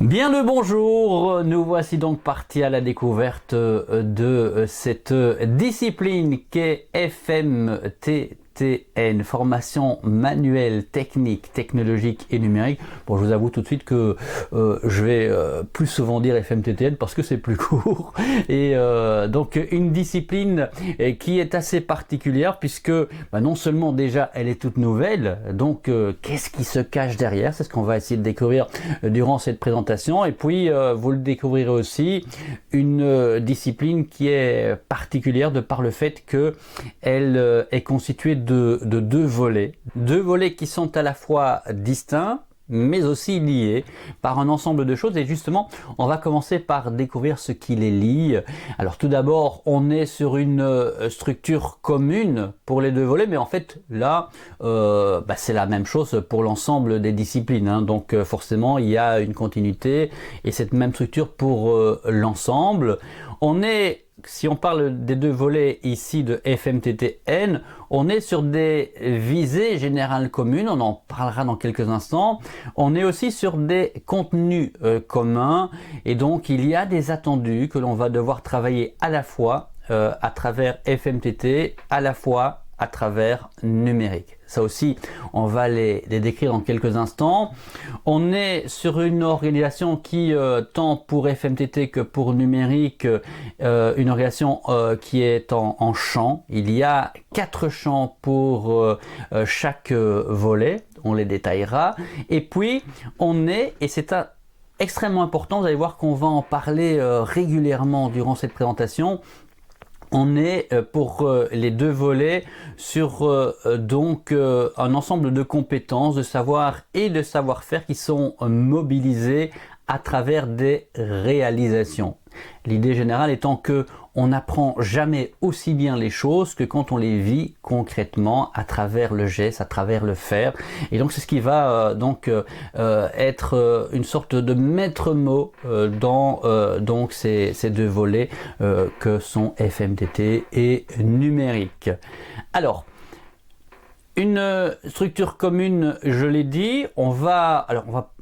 Bien le bonjour, nous voici donc partis à la découverte de cette discipline qu'est FMTTN, formation manuelle, technique, technologique et numérique. Bon, je vous avoue tout de suite que je vais plus souvent dire FMTTN parce que c'est plus court. Et donc une discipline qui est assez particulière puisque non seulement déjà elle est toute nouvelle, donc qu'est-ce qui se cache derrière? C'est ce qu'on va essayer de découvrir durant cette présentation. Et puis vous le découvrirez aussi, une discipline qui est particulière de par le fait qu'elle est constituée de deux volets. Deux volets qui sont à la fois distincts, mais aussi liés par un ensemble de choses. Et justement, on va commencer par découvrir ce qui les lie. Alors tout d'abord, on est sur une structure commune pour les deux volets, mais en fait là, c'est la même chose pour l'ensemble des disciplines, hein. Donc forcément, il y a une continuité et cette même structure pour l'ensemble. On est, si on parle des deux volets ici de FMTTN, on est sur des visées générales communes, on en parlera dans quelques instants. On est aussi sur des contenus communs et donc il y a des attendus que l'on va devoir travailler à la fois à travers FMTT, à la fois à travers numérique. Ça aussi, on va les décrire dans quelques instants. On est sur une organisation qui, tant pour FMTT que pour numérique, une organisation qui est en champs. Il y a 4 champs pour chaque volet, on les détaillera. Et puis, on est, et c'est extrêmement important, vous allez voir qu'on va en parler régulièrement durant cette présentation, on est pour les deux volets sur un ensemble de compétences, de savoir et de savoir-faire qui sont mobilisés à travers des réalisations. L'idée générale étant que on n'apprend jamais aussi bien les choses que quand on les vit concrètement à travers le geste, à travers le faire. Et donc c'est ce qui va être une sorte de maître mot dans donc ces deux volets que sont FMTT et numérique. Alors, une structure commune, je l'ai dit, on va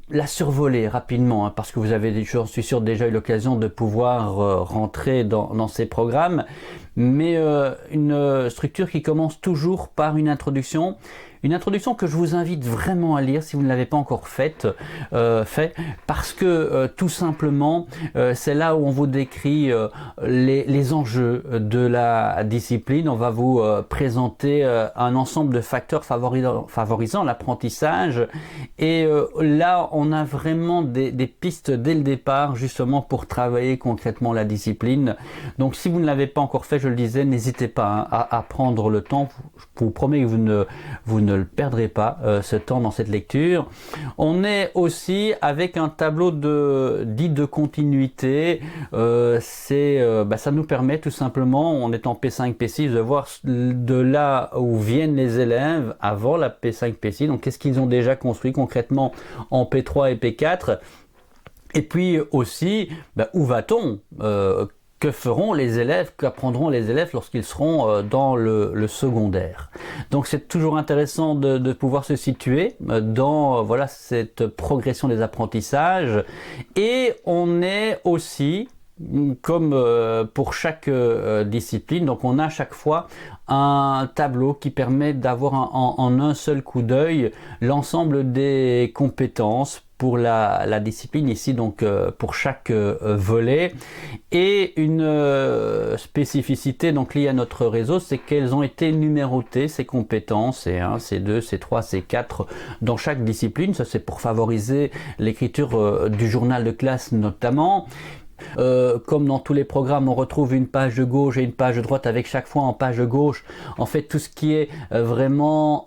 la survoler rapidement, hein, parce que vous avez, j'en suis sûr, déjà eu l'occasion de pouvoir rentrer dans ces programmes, mais une structure qui commence toujours par une introduction que je vous invite vraiment à lire si vous ne l'avez pas encore fait, parce que tout simplement, c'est là où on vous décrit les enjeux de la discipline. On va vous présenter un ensemble de facteurs favorisant l'apprentissage, et là on a vraiment des pistes dès le départ justement pour travailler concrètement la discipline. Donc si vous ne l'avez pas encore fait, je le disais, n'hésitez pas à prendre le temps. Je vous promets que vous ne le perdrez pas ce temps dans cette lecture. On est aussi avec un tableau dit de continuité. Ça nous permet tout simplement, on est en P5, P6, de voir de là où viennent les élèves avant la P5, P6. Donc qu'est-ce qu'ils ont déjà construit concrètement en P3 et P4. Et puis aussi, où va-t-on ? Que feront les élèves, qu'apprendront les élèves lorsqu'ils seront dans le secondaire. Donc c'est toujours intéressant de pouvoir se situer dans cette progression des apprentissages. Et on est aussi, comme pour chaque discipline, donc on a à chaque fois un tableau qui permet d'avoir en un seul coup d'œil l'ensemble des compétences pour la discipline ici, donc pour chaque volet. Et une spécificité donc liée à notre réseau, c'est qu'elles ont été numérotées, ces compétences, C1, C2, C3, C4 dans chaque discipline. Ça, c'est pour favoriser l'écriture du journal de classe notamment. Comme dans tous les programmes, on retrouve une page de gauche et une page de droite, avec chaque fois en page de gauche en fait tout ce qui est vraiment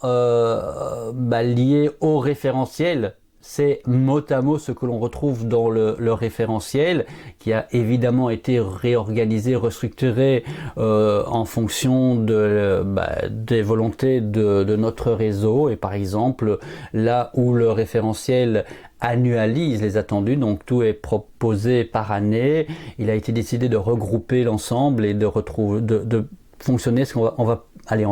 lié au référentiel. C'est mot à mot ce que l'on retrouve dans le référentiel, qui a évidemment été réorganisé, restructuré en fonction des volontés de notre réseau. Et par exemple, là où le référentiel annualise les attendus, donc tout est proposé par année, il a été décidé de regrouper l'ensemble et de fonctionner on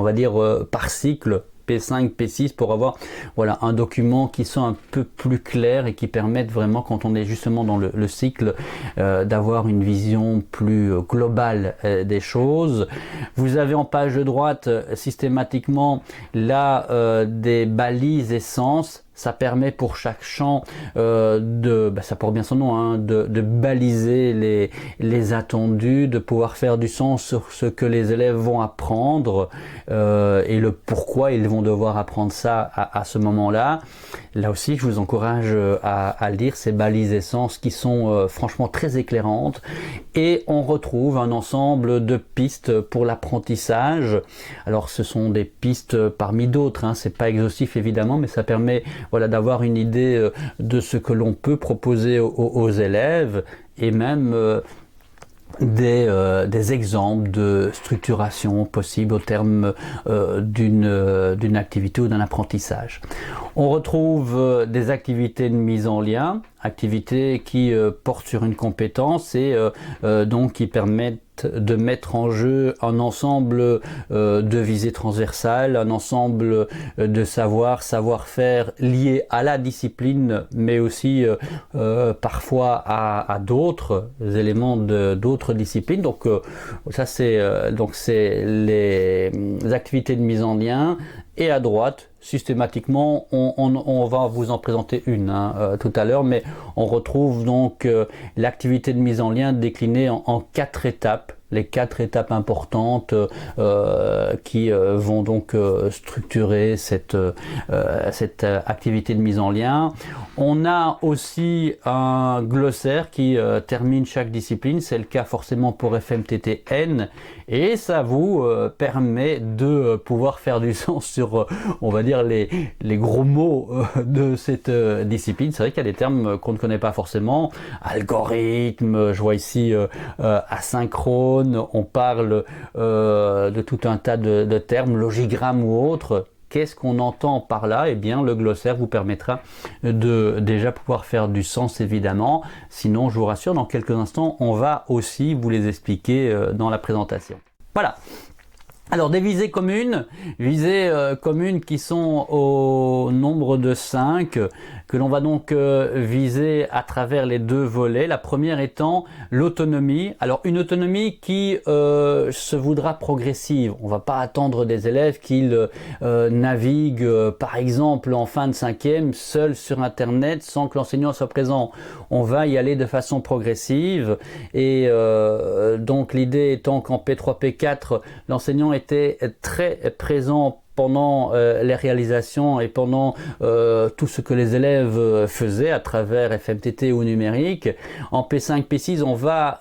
va dire par cycle, P5, P6 pour avoir voilà, un document qui soit un peu plus clair et qui permette vraiment, quand on est justement dans le cycle, d'avoir une vision plus globale des choses. Vous avez en page de droite systématiquement là des balises essences. Ça permet pour chaque champ ça porte bien son nom, hein, de baliser les attendus, de pouvoir faire du sens sur ce que les élèves vont apprendre et le pourquoi ils vont devoir apprendre ça à ce moment-là. Là aussi, je vous encourage à lire ces balises essences qui sont franchement très éclairantes, et on retrouve un ensemble de pistes pour l'apprentissage. Alors, ce sont des pistes parmi d'autres, hein, c'est pas exhaustif évidemment, mais ça permet voilà, d'avoir une idée de ce que l'on peut proposer aux élèves, et même des exemples de structuration possible au terme d'une activité ou d'un apprentissage. On retrouve des activités de mise en lien, activités qui portent sur une compétence et donc qui permettent de mettre en jeu un ensemble de visées transversales, un ensemble de savoir-faire liés à la discipline, mais aussi parfois à d'autres éléments d'autres disciplines. Donc ça c'est les activités de mise en lien. Et à droite, systématiquement, on va vous en présenter une tout à l'heure, mais on retrouve donc l'activité de mise en lien déclinée en 4 étapes. Les 4 étapes importantes qui vont donc structurer cette activité de mise en lien. On a aussi un glossaire qui termine chaque discipline, c'est le cas forcément pour FMTTN, et ça vous permet de pouvoir faire du sens sur, on va dire, les gros mots de cette discipline. C'est vrai qu'il y a des termes qu'on ne connaît pas forcément, algorithme, je vois ici asynchrone, on parle de tout un tas de termes, logigramme ou autres. Qu'est-ce qu'on entend par là? Eh bien, le glossaire vous permettra de déjà pouvoir faire du sens, évidemment. Sinon, je vous rassure, dans quelques instants, on va aussi vous les expliquer dans la présentation. Voilà. Alors, des visées communes qui sont au nombre de 5, que l'on va donc viser à travers les 2 volets. La première étant l'autonomie. Alors, une autonomie qui se voudra progressive. On ne va pas attendre des élèves qu'ils naviguent, par exemple, en fin de 5e, seuls sur Internet, sans que l'enseignant soit présent. On va y aller de façon progressive. Et donc, l'idée étant qu'en P3, P4, l'enseignant était très présent pendant les réalisations et pendant tout ce que les élèves faisaient à travers FMTT ou numérique. En P5, P6, on va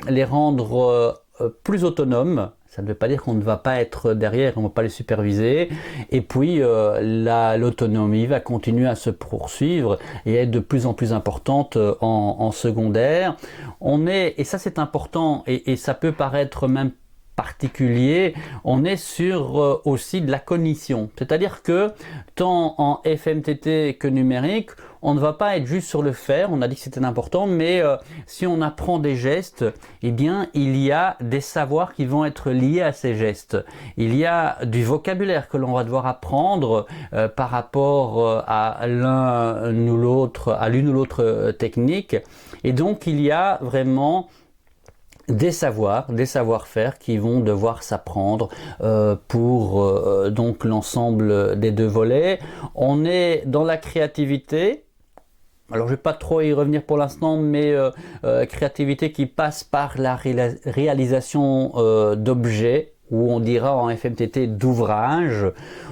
les rendre plus autonomes. Ça ne veut pas dire qu'on ne va pas être derrière, on ne va pas les superviser. Et puis, l'autonomie va continuer à se poursuivre et être de plus en plus importante en secondaire. Et ça c'est important, et ça peut paraître même particulier, on est sur aussi de la cognition. C'est-à-dire que tant en FMTT que numérique, on ne va pas être juste sur le faire, on a dit que c'était important, mais si on apprend des gestes, eh bien il y a des savoirs qui vont être liés à ces gestes. Il y a du vocabulaire que l'on va devoir apprendre par rapport à l'une ou l'autre technique, et donc il y a vraiment des savoir-faire qui vont devoir s'apprendre pour donc l'ensemble des 2 volets. On est dans la créativité. Alors je ne vais pas trop y revenir pour l'instant, mais créativité qui passe par la réalisation d'objets, ou on dira en FMTT d'ouvrage.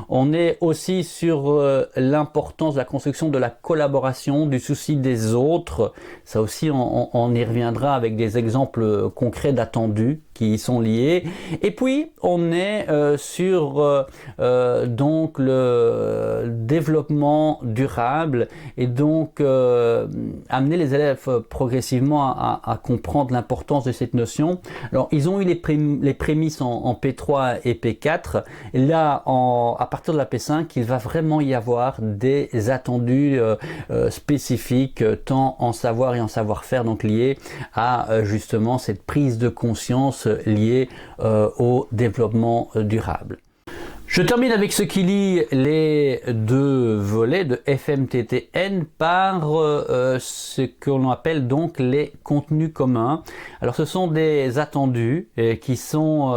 On est aussi sur l'importance de la construction de la collaboration, du souci des autres. Ça aussi, on y reviendra avec des exemples concrets d'attendus qui y sont liés. Et puis, on est sur donc le développement durable, et donc amener les élèves progressivement à comprendre l'importance de cette notion. Alors, ils ont eu les prémices en P3 et P4. Et là, à partir de la P5, il va vraiment y avoir des attendus spécifiques, tant en savoir et en savoir-faire, donc liés à justement cette prise de conscience liée au développement durable. Je termine avec ce qui lie les deux volets de FMTTN par ce que l'on appelle donc les contenus communs. Alors ce sont des attendus qui sont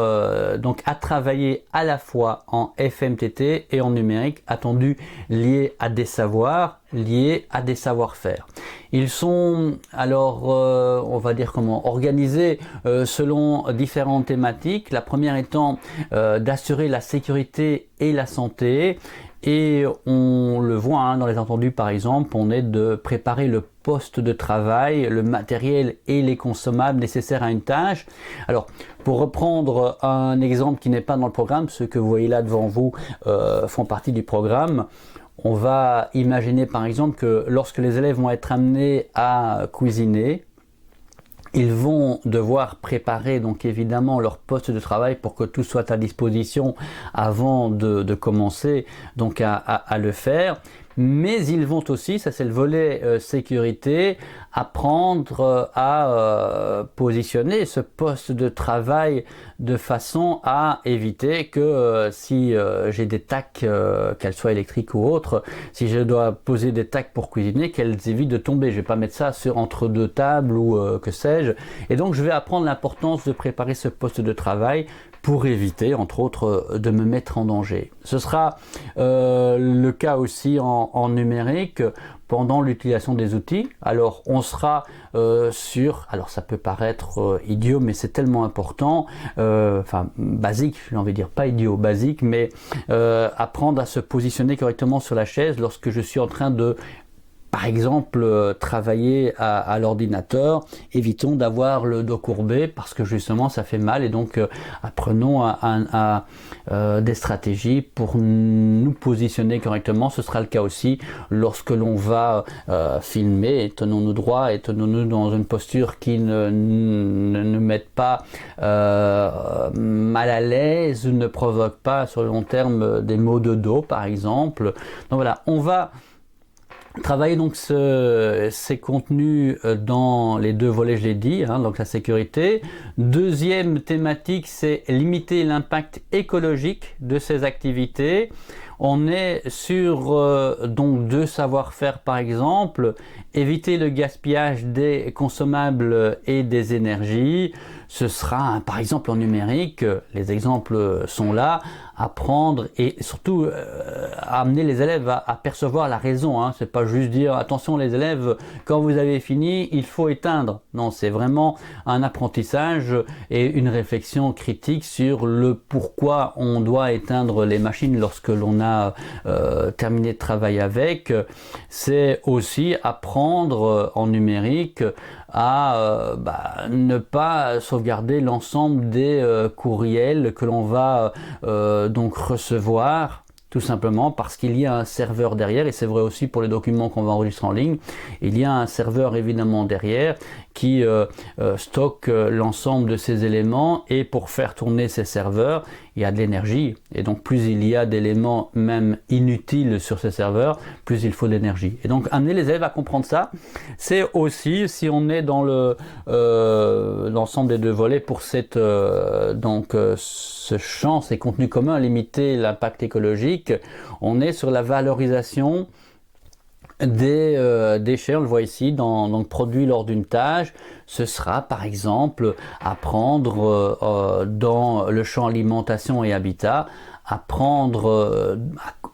donc à travailler à la fois en FMTT et en numérique, attendus liés à des savoirs, liés à des savoir-faire. Ils sont alors, on va dire comment, organisés selon différentes thématiques. La première étant d'assurer la sécurité et la santé. Et on le voit dans les entendus par exemple, on est de préparer le poste de travail, le matériel et les consommables nécessaires à une tâche. Alors, pour reprendre un exemple qui n'est pas dans le programme, ceux que vous voyez là devant vous font partie du programme. On va imaginer par exemple que lorsque les élèves vont être amenés à cuisiner, ils vont devoir préparer donc évidemment leur poste de travail pour que tout soit à disposition avant de commencer donc à le faire. Mais ils vont aussi, ça c'est le volet sécurité, apprendre à positionner ce poste de travail de façon à éviter que si j'ai des tacs, qu'elles soient électriques ou autres, si je dois poser des tacs pour cuisiner, qu'elles évitent de tomber. Je vais pas mettre ça entre deux tables ou que sais-je. Et donc je vais apprendre l'importance de préparer ce poste de travail pour éviter, entre autres, de me mettre en danger. Ce sera le cas aussi en numérique pendant l'utilisation des outils. Alors, on sera alors ça peut paraître idiot, mais c'est tellement important, enfin basique, j'ai envie de dire, pas idiot, basique, mais apprendre à se positionner correctement sur la chaise lorsque je suis en train de par exemple, travailler à l'ordinateur, évitons d'avoir le dos courbé parce que justement ça fait mal et donc apprenons à des stratégies pour nous positionner correctement. Ce sera le cas aussi lorsque l'on va filmer. Tenons-nous droit et tenons-nous dans une posture qui ne nous mette pas mal à l'aise ou ne provoque pas sur le long terme des maux de dos par exemple. Donc voilà, on va travailler donc ces contenus dans les deux volets, je l'ai dit, donc la sécurité. Deuxième thématique, c'est limiter l'impact écologique de ces activités. On est sur donc deux savoir-faire par exemple, éviter le gaspillage des consommables et des énergies. Ce sera par exemple en numérique, les exemples sont là, apprendre et surtout amener les élèves à percevoir la raison. C'est pas juste dire attention les élèves, quand vous avez fini, il faut éteindre. Non, c'est vraiment un apprentissage et une réflexion critique sur le pourquoi on doit éteindre les machines lorsque l'on a terminé de travailler avec. C'est aussi apprendre en numérique à ne pas sauvegarder l'ensemble des courriels que l'on va donc recevoir, tout simplement parce qu'il y a un serveur derrière, et c'est vrai aussi pour les documents qu'on va enregistrer en ligne, il y a un serveur évidemment derrière qui stocke l'ensemble de ces éléments, et pour faire tourner ces serveurs, il y a de l'énergie, et donc plus il y a d'éléments même inutiles sur ces serveurs, plus il faut d'énergie. Et donc amener les élèves à comprendre ça, c'est aussi, si on est dans l'ensemble des deux volets pour cette ce champ, ces contenus communs à limiter l'impact écologique, on est sur la valorisation des déchets, on le voit ici, donc produits lors d'une tâche. Ce sera par exemple apprendre dans le champ alimentation et habitat, apprendre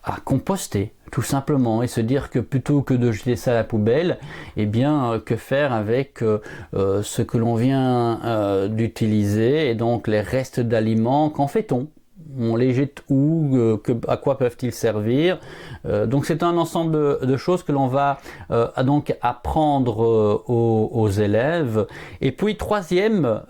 à composter tout simplement, et se dire que plutôt que de jeter ça à la poubelle, eh bien que faire avec ce que l'on vient d'utiliser, et donc les restes d'aliments, qu'en fait-on? On les jette où, à quoi peuvent-ils servir? Donc c'est un ensemble de choses que l'on va donc apprendre aux élèves. Et puis troisième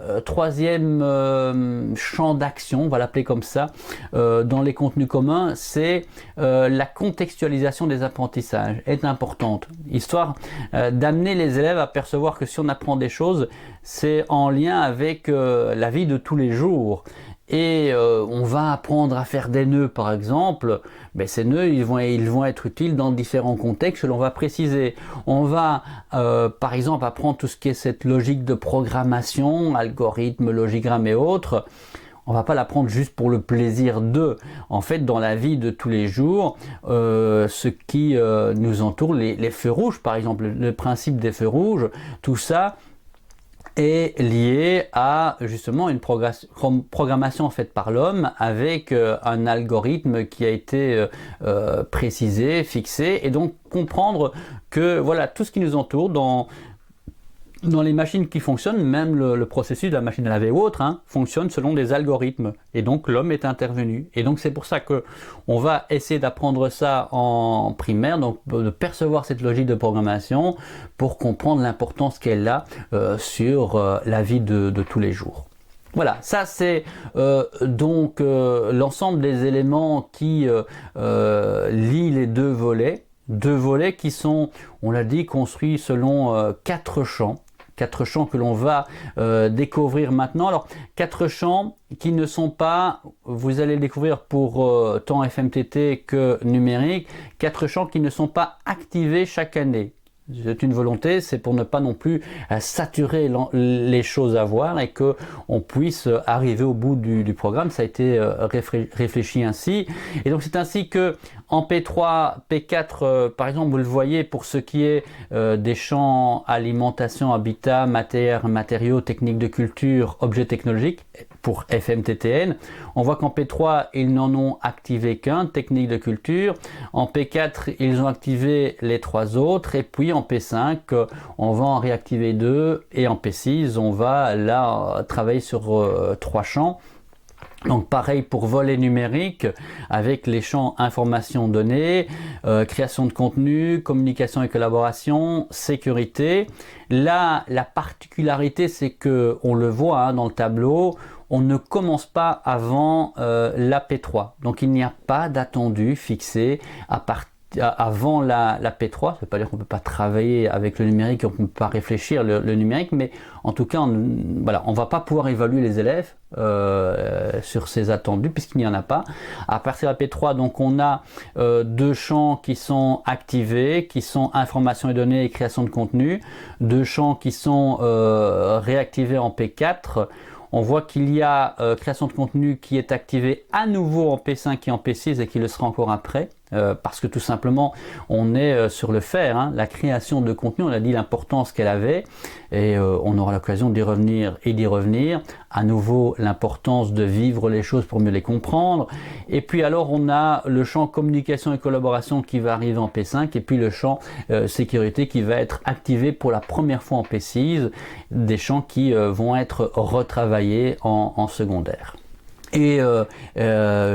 champ d'action, on va l'appeler comme ça, dans les contenus communs, c'est la contextualisation des apprentissages est importante, histoire d'amener les élèves à percevoir que si on apprend des choses, c'est en lien avec la vie de tous les jours. Et on va apprendre à faire des nœuds par exemple, mais ces nœuds ils vont être utiles dans différents contextes que l'on va préciser. On va par exemple apprendre tout ce qui est cette logique de programmation, algorithme, logigramme et autres. on va pas l'apprendre juste pour le plaisir de. En fait, dans la vie de tous les jours, ce qui nous entoure, les feux rouges par exemple, le principe des feux rouges, tout ça est lié à justement une programmation faite par l'homme avec un algorithme qui a été précisé, fixé, et donc comprendre que voilà, tout ce qui nous entoure dans les machines qui fonctionnent, même le processus de la machine à laver ou autre, fonctionne selon des algorithmes. Et donc l'homme est intervenu. Et donc c'est pour ça que on va essayer d'apprendre ça en primaire, donc de percevoir cette logique de programmation pour comprendre l'importance qu'elle a sur la vie de tous les jours. Voilà, ça c'est donc l'ensemble des éléments qui lient les deux volets. Deux volets qui sont, on l'a dit, construits selon 4 champs. 4 champs que l'on va découvrir maintenant. Alors, 4 champs qui ne sont pas, vous allez le découvrir pour tant FMTT que numérique, 4 champs qui ne sont pas activés chaque année. C'est une volonté, c'est pour ne pas non plus saturer les choses à voir et que on puisse arriver au bout du programme. Ça a été réfléchi ainsi. Et donc c'est ainsi que en P3, P4, par exemple, vous le voyez pour ce qui est des champs alimentation, habitat, matière, matériaux, techniques de culture, objets technologiques, pour FMTTN, on voit qu'en P3, ils n'en ont activé qu'un, technique de culture. En P4, ils ont activé les 3 autres. Et puis en P5, on va en réactiver 2. Et en P6, on va là travailler sur 3 champs. Donc pareil pour volet numérique avec les champs information données, création de contenu, communication et collaboration, sécurité. Là, la particularité, c'est que on le voit dans le tableau, on ne commence pas avant la P3. Donc il n'y a pas d'attendu fixé avant la P3. Ça ne veut pas dire qu'on ne peut pas travailler avec le numérique, on ne peut pas réfléchir le numérique, mais en tout cas, on ne va pas pouvoir évaluer les élèves sur ces attendus puisqu'il n'y en a pas. À partir de la P3, donc on a 2 champs qui sont activés, qui sont information et données et création de contenu, 2 champs qui sont réactivés en P4. On voit qu'il y a création de contenu qui est activée à nouveau en P5 et en P6 et qui le sera encore après. Parce que tout simplement, on est sur le faire. La création de contenu, on a dit l'importance qu'elle avait et on aura l'occasion d'y revenir et d'y revenir. À nouveau, l'importance de vivre les choses pour mieux les comprendre. Et puis alors, on a le champ communication et collaboration qui va arriver en P5 et puis le champ sécurité qui va être activé pour la première fois en P6, des champs qui vont être retravaillés en secondaire. Et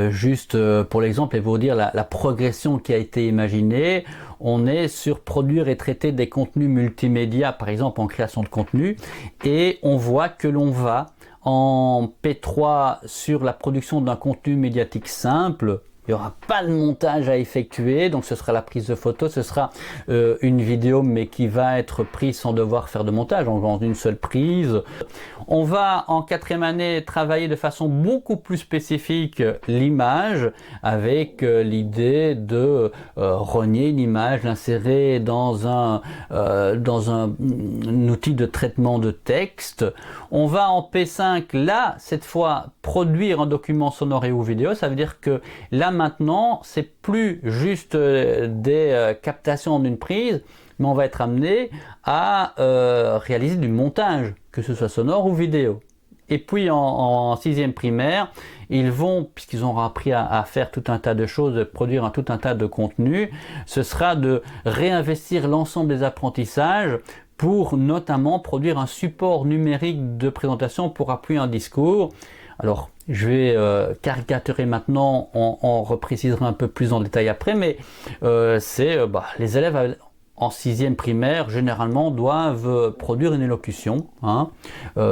juste pour l'exemple et vous dire la progression qui a été imaginée, on est sur produire et traiter des contenus multimédia, par exemple en création de contenu, et on voit que l'on va en P3 sur la production d'un contenu médiatique simple. Il n'y aura pas de montage à effectuer, donc ce sera la prise de photo, ce sera une vidéo mais qui va être prise sans devoir faire de montage, en une seule prise. On va en 4e année travailler de façon beaucoup plus spécifique l'image avec l'idée de renier une image, l'insérer dans un outil de traitement de texte. On va en P5, là, cette fois, produire un document sonore et ou vidéo. Ça veut dire que là, maintenant, c'est plus juste des captations d'une prise, mais on va être amené à réaliser du montage, que ce soit sonore ou vidéo. Et puis en 6e primaire, ils vont, puisqu'ils ont appris à faire tout un tas de choses, produire tout un tas de contenus, ce sera de réinvestir l'ensemble des apprentissages pour notamment produire un support numérique de présentation pour appuyer un discours. Alors, je vais caricaturer maintenant, on reprécisera un peu plus en détail après, mais les élèves en 6e primaire, généralement, doivent produire une élocution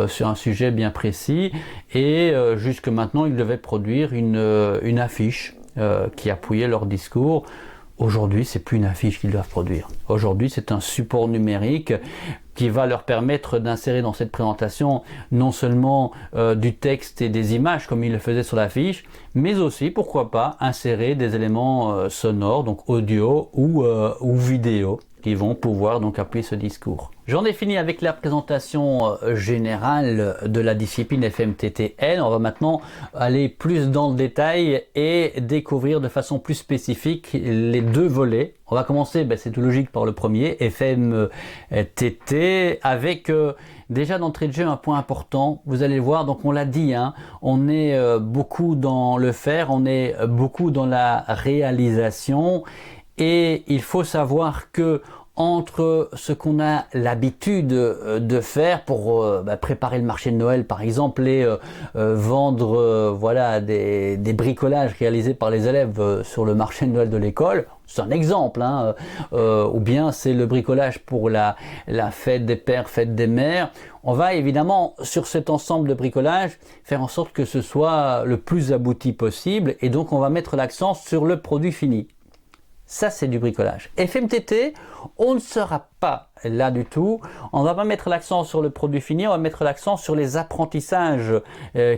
sur un sujet bien précis, et jusque maintenant, ils devaient produire une affiche qui appuyait leur discours. Aujourd'hui, c'est plus une affiche qu'ils doivent produire. Aujourd'hui, c'est un support numérique qui va leur permettre d'insérer dans cette présentation non seulement du texte et des images comme il le faisait sur la fiche, mais aussi, pourquoi pas, insérer des éléments sonores, donc audio ou vidéo, qui vont pouvoir donc appuyer ce discours. J'en ai fini avec la présentation générale de la discipline FMTTL. On va maintenant aller plus dans le détail et découvrir de façon plus spécifique les deux volets. On va commencer, c'est tout logique, par le premier, FMTT, avec déjà d'entrée de jeu un point important. Vous allez voir, donc on l'a dit, on est beaucoup dans le faire, on est beaucoup dans la réalisation. Et il faut savoir que entre ce qu'on a l'habitude de faire pour préparer le marché de Noël par exemple et vendre voilà, des bricolages réalisés par les élèves sur le marché de Noël de l'école, c'est un exemple, ou bien c'est le bricolage pour la fête des pères, fête des mères. On va évidemment sur cet ensemble de bricolage faire en sorte que ce soit le plus abouti possible et donc on va mettre l'accent sur le produit fini. Ça, c'est du bricolage. FMTT, on ne sera pas là du tout. On ne va pas mettre l'accent sur le produit fini, on va mettre l'accent sur les apprentissages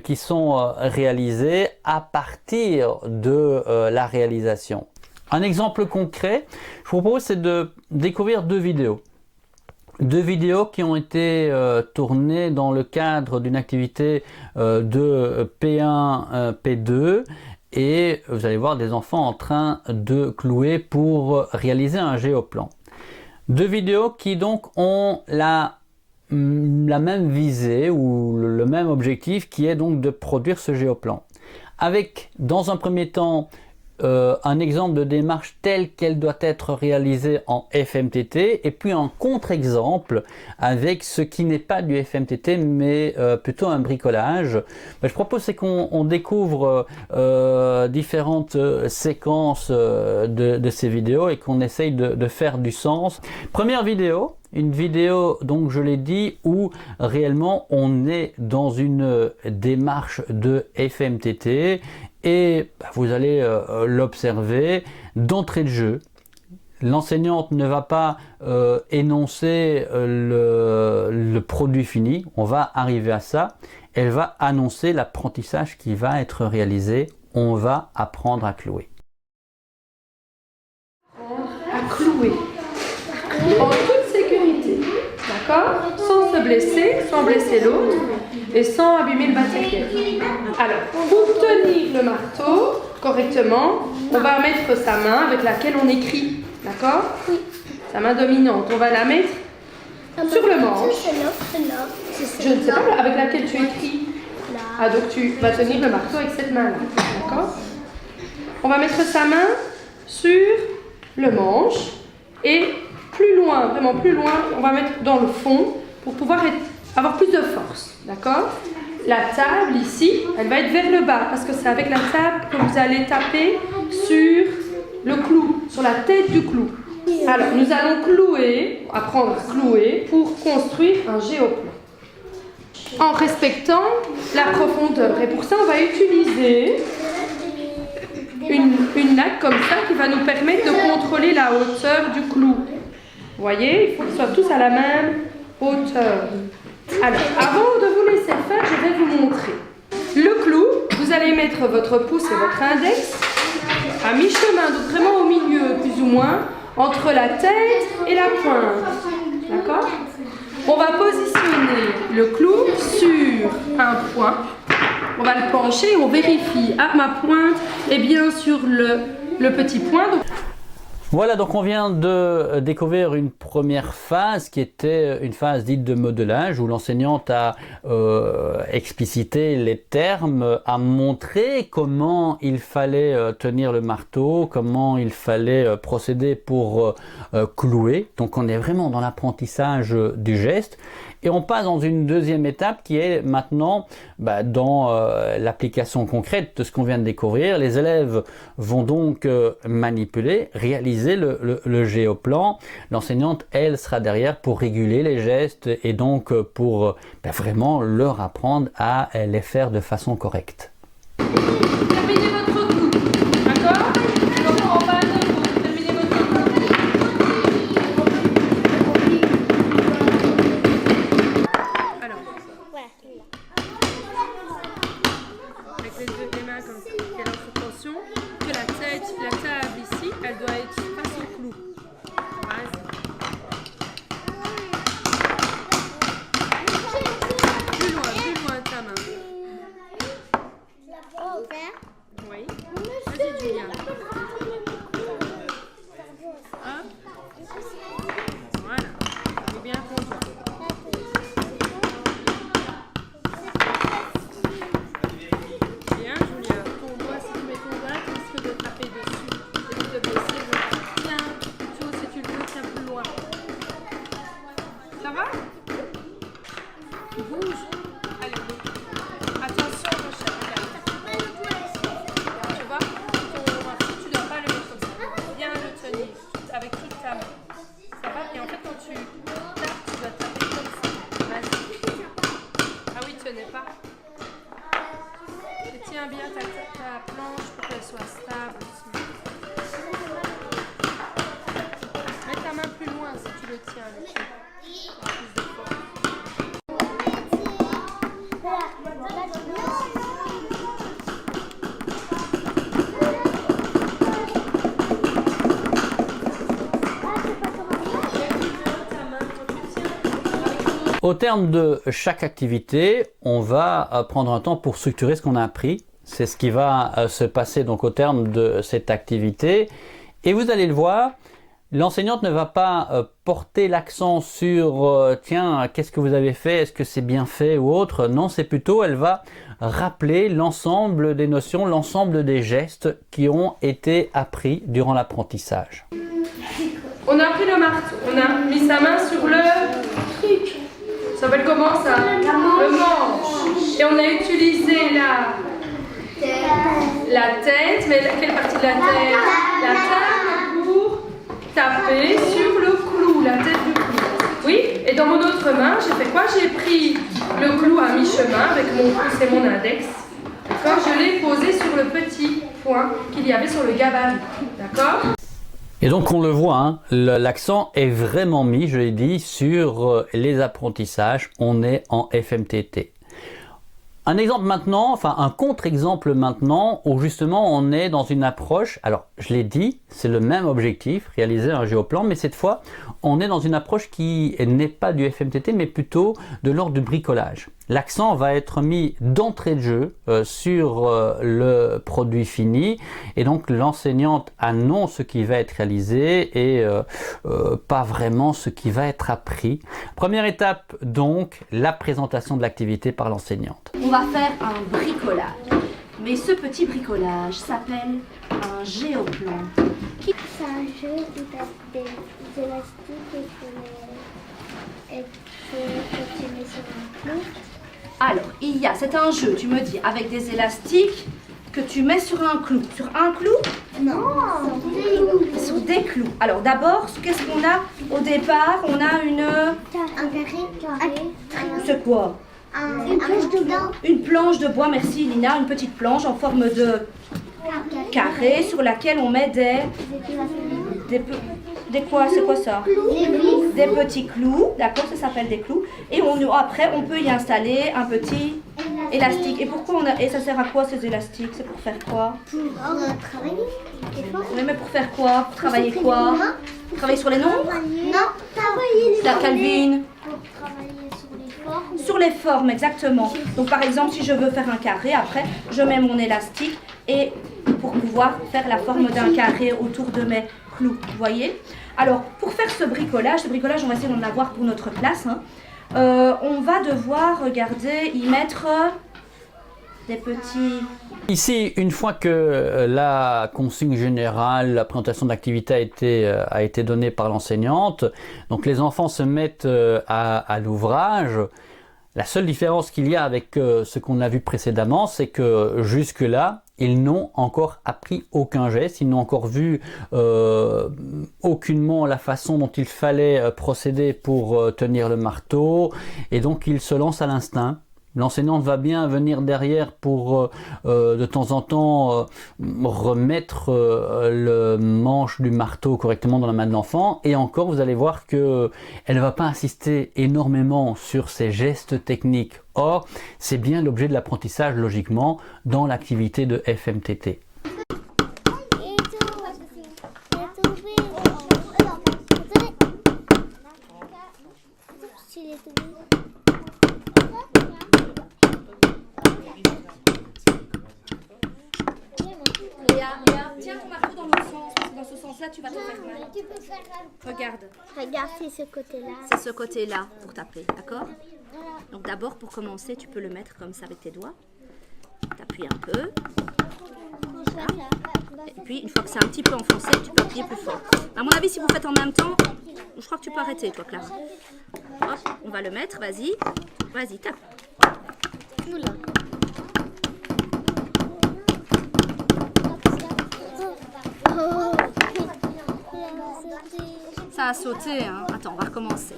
qui sont réalisés à partir de la réalisation. Un exemple concret, je vous propose, c'est de découvrir deux vidéos. Deux vidéos qui ont été tournées dans le cadre d'une activité de P1, P2. Et vous allez voir des enfants en train de clouer pour réaliser un géoplan. Deux vidéos qui donc ont la même visée ou le même objectif qui est donc de produire ce géoplan. Avec dans un premier temps un exemple de démarche telle qu'elle doit être réalisée en FMTT et puis un contre-exemple avec ce qui n'est pas du FMTT mais plutôt un bricolage. Je propose c'est qu'on découvre différentes séquences de ces vidéos et qu'on essaye de faire du sens. Première vidéo. Une vidéo, donc je l'ai dit, où réellement on est dans une démarche de FMTT et vous allez l'observer d'entrée de jeu. L'enseignante ne va pas énoncer le produit fini, on va arriver à ça. Elle va annoncer l'apprentissage qui va être réalisé, on va apprendre à clouer. À clouer. En toute sécurité, d'accord? Sans se blesser, sans blesser l'autre et sans abîmer le matériel. Alors, pour tenir le marteau correctement, on va mettre sa main avec laquelle on écrit, d'accord? Oui. Sa main dominante, on va la mettre sur le manche. Je ne sais pas, avec laquelle tu écris. Ah, donc tu vas tenir le marteau avec cette main-là, d'accord? On va mettre sa main sur le manche et plus loin, vraiment plus loin, on va mettre dans le fond pour pouvoir avoir plus de force, d'accord? La table ici, elle va être vers le bas parce que c'est avec la table que vous allez taper sur le clou, sur la tête du clou. Alors, nous allons clouer, apprendre à clouer pour construire un géoplan en respectant la profondeur. Et pour ça, on va utiliser une natte comme ça qui va nous permettre de contrôler la hauteur du clou. Vous voyez, il faut qu'ils soient tous à la même hauteur. Alors, avant de vous laisser faire, je vais vous montrer. Le clou, vous allez mettre votre pouce et votre index à mi-chemin, donc vraiment au milieu, plus ou moins, entre la tête et la pointe. D'accord? On va positionner le clou sur un point. On va le pencher et on vérifie. Ah, ma pointe est bien sur le petit point. Donc... Voilà, donc on vient de découvrir une première phase qui était une phase dite de modelage où l'enseignante a explicité les termes, a montré comment il fallait tenir le marteau, comment il fallait procéder pour clouer. Donc on est vraiment dans l'apprentissage du geste. Et on passe dans une deuxième étape qui est maintenant dans l'application concrète de ce qu'on vient de découvrir. Les élèves vont donc manipuler, réaliser le géoplan. L'enseignante, elle, sera derrière pour réguler les gestes et donc pour vraiment leur apprendre à les faire de façon correcte. Terminez votre clou, d'accord? Donc en bas de vous, terminez votre clou. Au terme de chaque activité, on va prendre un temps pour structurer ce qu'on a appris. C'est ce qui va se passer donc au terme de cette activité. Et vous allez le voir, l'enseignante ne va pas porter l'accent sur tiens, qu'est-ce que vous avez fait, est-ce que c'est bien fait ou autre. Non, c'est plutôt, elle va rappeler l'ensemble des notions, l'ensemble des gestes qui ont été appris durant l'apprentissage. On a pris le marteau, on a mis sa main sur le truc. Ça s'appelle comment ça? Le manche. Et on a utilisé la tête, mais quelle partie de la tête? La tête pour taper sur le clou, la tête du clou. Oui, et dans mon autre main, j'ai fait quoi? J'ai pris le clou à mi-chemin avec mon pouce et mon index. D'accord? Je l'ai posé sur le petit point qu'il y avait sur le gabarit. D'accord? Et donc on le voit, hein, l'accent est vraiment mis, je l'ai dit, sur les apprentissages. On est en FMTT. Un exemple maintenant, enfin un contre-exemple maintenant, où justement on est dans une approche, alors je l'ai dit, c'est le même objectif, réaliser un géoplan, mais cette fois on est dans une approche qui n'est pas du FMTT, mais plutôt de l'ordre du bricolage. L'accent va être mis d'entrée de jeu sur le produit fini, et donc l'enseignante annonce ce qui va être réalisé et pas vraiment ce qui va être appris. Première étape donc, la présentation de l'activité par l'enseignante. On va faire un bricolage, mais ce petit bricolage s'appelle un géoplan. C'est un jeu où tu as des élastiques et que tu mets sur un clou. Alors, c'est un jeu, tu me dis, avec des élastiques que tu mets sur un clou. Sur un clou? Non, Sur des clous. Alors d'abord, qu'est-ce qu'on a au départ? On a un carré. C'est quoi? Une planche de bois. Une planche de bois, merci Lina, une petite planche en forme de carré sur laquelle on met des quoi? C'est quoi ça? Des petits clous, d'accord, ça s'appelle des clous. Et après, on peut y installer un petit élastique. Et pourquoi et ça sert à quoi ces élastiques? C'est pour faire quoi? Pour travailler. Oui, mais pour faire quoi? Pour travailler quoi? Pour travailler sur les nombres? Non, travailler La Calvin. pour travailler sur les formes. Sur les formes, exactement. Donc par exemple, si je veux faire un carré, après, je mets mon élastique et pour pouvoir faire la forme d'un carré autour de mes clous, vous voyez? Alors, pour faire ce bricolage, on va essayer d'en avoir pour notre classe, hein. On va devoir, regardez, y mettre des petits... Ici, une fois que la consigne générale, la présentation d'activité a été donnée par l'enseignante, donc les enfants se mettent à l'ouvrage. La seule différence qu'il y a avec ce qu'on a vu précédemment, c'est que jusque-là, ils n'ont encore appris aucun geste, ils n'ont encore vu aucunement la façon dont il fallait procéder pour tenir le marteau, et donc ils se lancent à l'instinct. L'enseignante va bien venir derrière pour de temps en temps remettre le manche du marteau correctement dans la main de l'enfant, et encore vous allez voir que elle ne va pas insister énormément sur ces gestes techniques. Or, c'est bien l'objet de l'apprentissage logiquement dans l'activité de FMTT. Léa, tiens ton marteau dans l'autre sens, parce que dans ce sens-là, tu vas te faire mal. Regarde. Regarde, c'est ce côté-là. C'est ce côté-là pour taper, d'accord? Donc d'abord, pour commencer, tu peux le mettre comme ça avec tes doigts. T'appuies un peu. Et puis, une fois que c'est un petit peu enfoncé, tu peux appuyer plus fort. À mon avis, si vous faites en même temps, je crois que tu peux arrêter, toi, Clara. Hop, on va le mettre, vas-y. Vas-y, tape. Ça a sauté, hein. Attends, on va recommencer.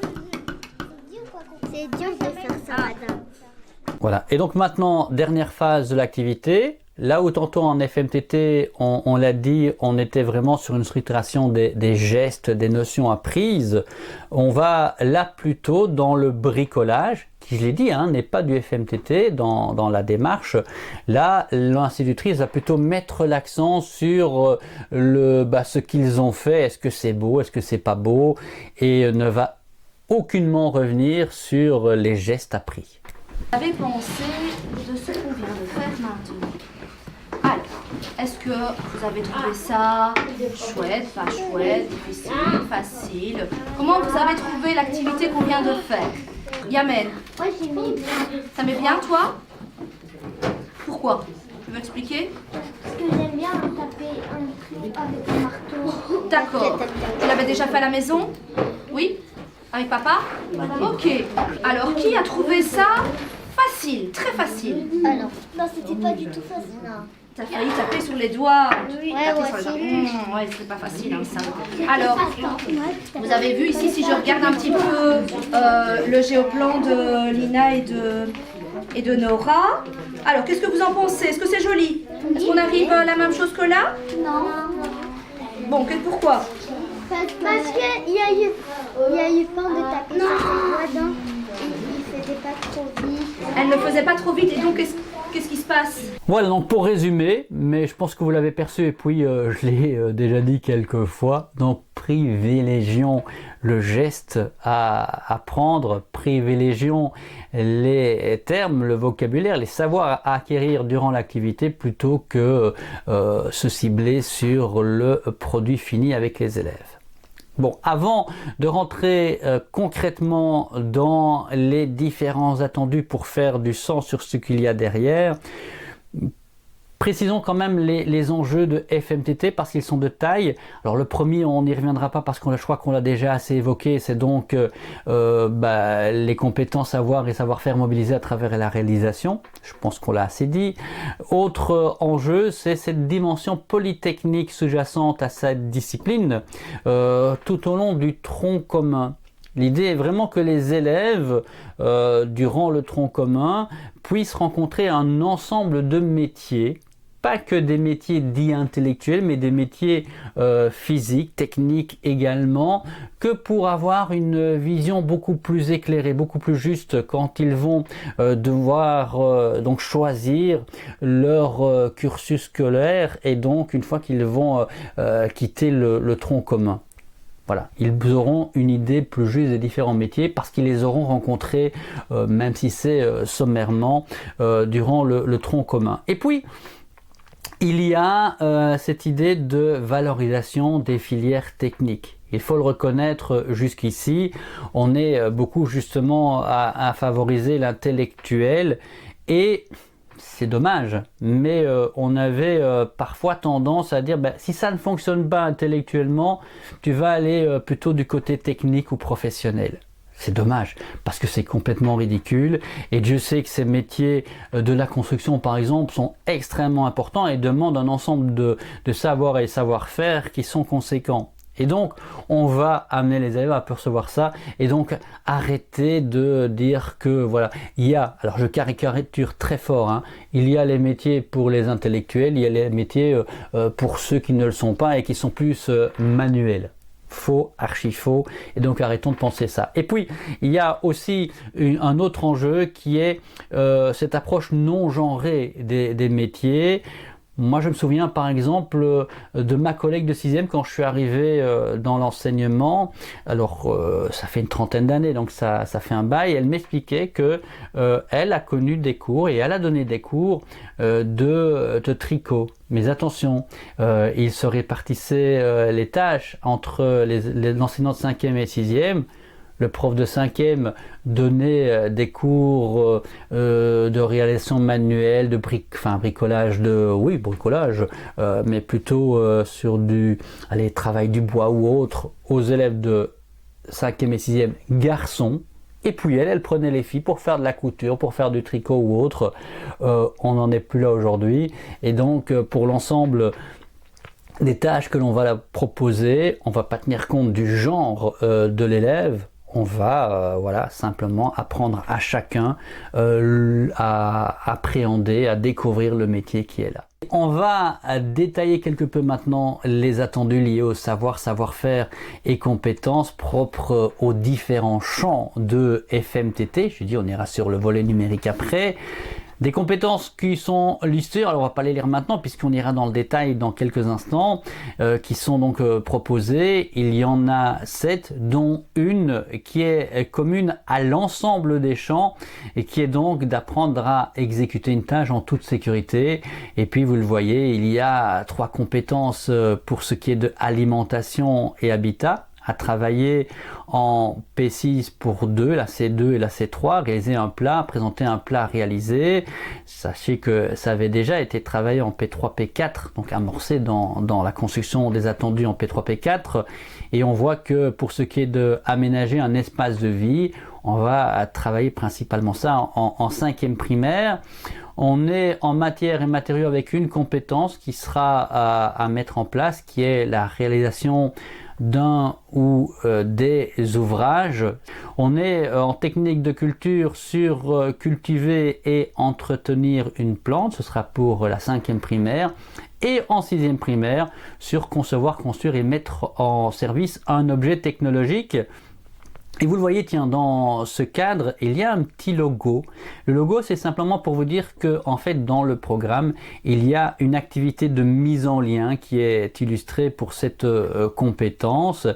C'est dur de faire ça, madame. Voilà, et donc maintenant, dernière phase de l'activité, Là où tantôt en FMTT, on l'a dit, on était vraiment sur une structuration des gestes, des notions apprises, on va là plutôt dans le bricolage, qui je l'ai dit, n'est pas du FMTT dans la démarche. Là, l'institutrice va plutôt mettre l'accent sur ce qu'ils ont fait, est-ce que c'est beau, est-ce que c'est pas beau, et ne va aucunement revenir sur les gestes appris. Vous avez pensé de ce qu'on vient de faire maintenant? Alors, est-ce que vous avez trouvé ça chouette, pas chouette, difficile, facile? Comment vous avez trouvé l'activité qu'on vient de faire? Yamen, Moi, j'ai mis bien. ça met bien toi? Pourquoi? Tu veux expliquer? Parce que j'aime bien taper un truc avec un marteau. D'accord. Tu l'avais déjà fait à la maison? Oui? Avec papa? Ok. Alors, qui a trouvé ça facile, très facile? Alors, non, c'était pas du tout facile. Non. T'as failli taper sur les doigts. Ouais, Taper ouais, sur les doigts. c'est Ouais, c'est pas facile ça. Alors, vous avez vu ici, si je regarde un petit peu le géoplan de Lina et de Nora. Alors, qu'est-ce que vous en pensez? Est-ce que c'est joli? Est-ce qu'on arrive à la même chose que là? Non. Bon, pourquoi? Parce qu'il y a eu peur de taper sur ses doigts, donc il faisait pas trop vite. Elle ne faisait pas trop vite et donc qu'est-ce qui se passe? Voilà, donc pour résumer, mais je pense que vous l'avez perçu et puis je l'ai déjà dit quelques fois, donc privilégions le geste à apprendre, privilégions les termes, le vocabulaire, les savoirs à acquérir durant l'activité plutôt que se cibler sur le produit fini avec les élèves. Bon, avant de rentrer concrètement dans les différents attendus pour faire du sens sur ce qu'il y a derrière, précisons quand même les enjeux de FMTT parce qu'ils sont de taille. Alors le premier, on n'y reviendra pas parce que je crois qu'on l'a déjà assez évoqué, c'est donc les compétences savoir et savoir-faire mobilisés à travers la réalisation. Je pense qu'on l'a assez dit. Autre enjeu, c'est cette dimension polytechnique sous-jacente à cette discipline tout au long du tronc commun. L'idée est vraiment que les élèves, durant le tronc commun, puissent rencontrer un ensemble de métiers, pas que des métiers dits intellectuels, mais des métiers physiques, techniques également, que pour avoir une vision beaucoup plus éclairée, beaucoup plus juste quand ils vont devoir donc choisir leur cursus scolaire et donc une fois qu'ils vont quitter le tronc commun. Voilà, ils auront une idée plus juste des différents métiers parce qu'ils les auront rencontrés, même si c'est sommairement, durant le tronc commun. Et puis, il y a cette idée de valorisation des filières techniques. Il faut le reconnaître jusqu'ici, on est beaucoup justement à favoriser l'intellectuel et c'est dommage, mais on avait parfois tendance à dire si ça ne fonctionne pas intellectuellement, tu vas aller plutôt du côté technique ou professionnel. C'est dommage, parce que c'est complètement ridicule, et Dieu sait que ces métiers de la construction, par exemple, sont extrêmement importants et demandent un ensemble de savoirs et savoir-faire qui sont conséquents. Et donc, on va amener les élèves à percevoir ça et donc arrêter de dire que voilà, il y a, alors je caricature très fort, il y a les métiers pour les intellectuels, il y a les métiers pour ceux qui ne le sont pas et qui sont plus manuels. Faux, archi faux, et donc arrêtons de penser ça. Et puis, il y a aussi un autre enjeu qui est cette approche non genrée des métiers. Moi, je me souviens par exemple de ma collègue de 6e quand je suis arrivé dans l'enseignement. Alors, ça fait une trentaine d'années, donc ça fait un bail. Elle m'expliquait que elle a connu des cours et elle a donné des cours de tricot. Mais attention, il se répartissait les tâches entre l'enseignant de 5e et 6e. Le prof de 5e donnait des cours de réalisation manuelle, de bricolage, mais plutôt sur du travail du bois ou autre aux élèves de 5e et 6e garçons. Et puis elle prenait les filles pour faire de la couture, pour faire du tricot ou autre. On n'en est plus là aujourd'hui. Et donc pour l'ensemble des tâches que l'on va leur proposer, on ne va pas tenir compte du genre de l'élève. On va simplement apprendre à chacun à appréhender, à découvrir le métier qui est là. on va détailler quelque peu maintenant les attendus liés au savoir, savoir-faire et compétences propres aux différents champs de FMTT. Je dis, on ira sur le volet numérique après. Des compétences qui sont listées, alors on va pas les lire maintenant puisqu'on ira dans le détail dans quelques instants, qui sont donc proposées. Il y en a 7, dont une qui est commune à l'ensemble des champs et qui est donc d'apprendre à exécuter une tâche en toute sécurité. Et puis vous le voyez, il y a 3 compétences pour ce qui est de alimentation et habitat, à travailler en P6 pour 2, la C2 et la C3, réaliser un plat, présenter un plat réalisé. Sachez que ça avait déjà été travaillé en P3, P4, donc amorcé dans la construction des attendus en P3, P4. Et on voit que pour ce qui est d'aménager un espace de vie, on va travailler principalement ça en 5e primaire. On est en matière et matériaux avec une compétence qui sera à mettre en place, qui est la réalisation d'un ou des ouvrages. On est en technique de culture sur cultiver et entretenir une plante, ce sera pour la 5e primaire, et en 6e primaire sur concevoir, construire et mettre en service un objet technologique. Et vous le voyez, tiens, dans ce cadre, il y a un petit logo. Le logo, c'est simplement pour vous dire que, en fait, dans le programme, il y a une activité de mise en lien qui est illustrée pour cette compétence.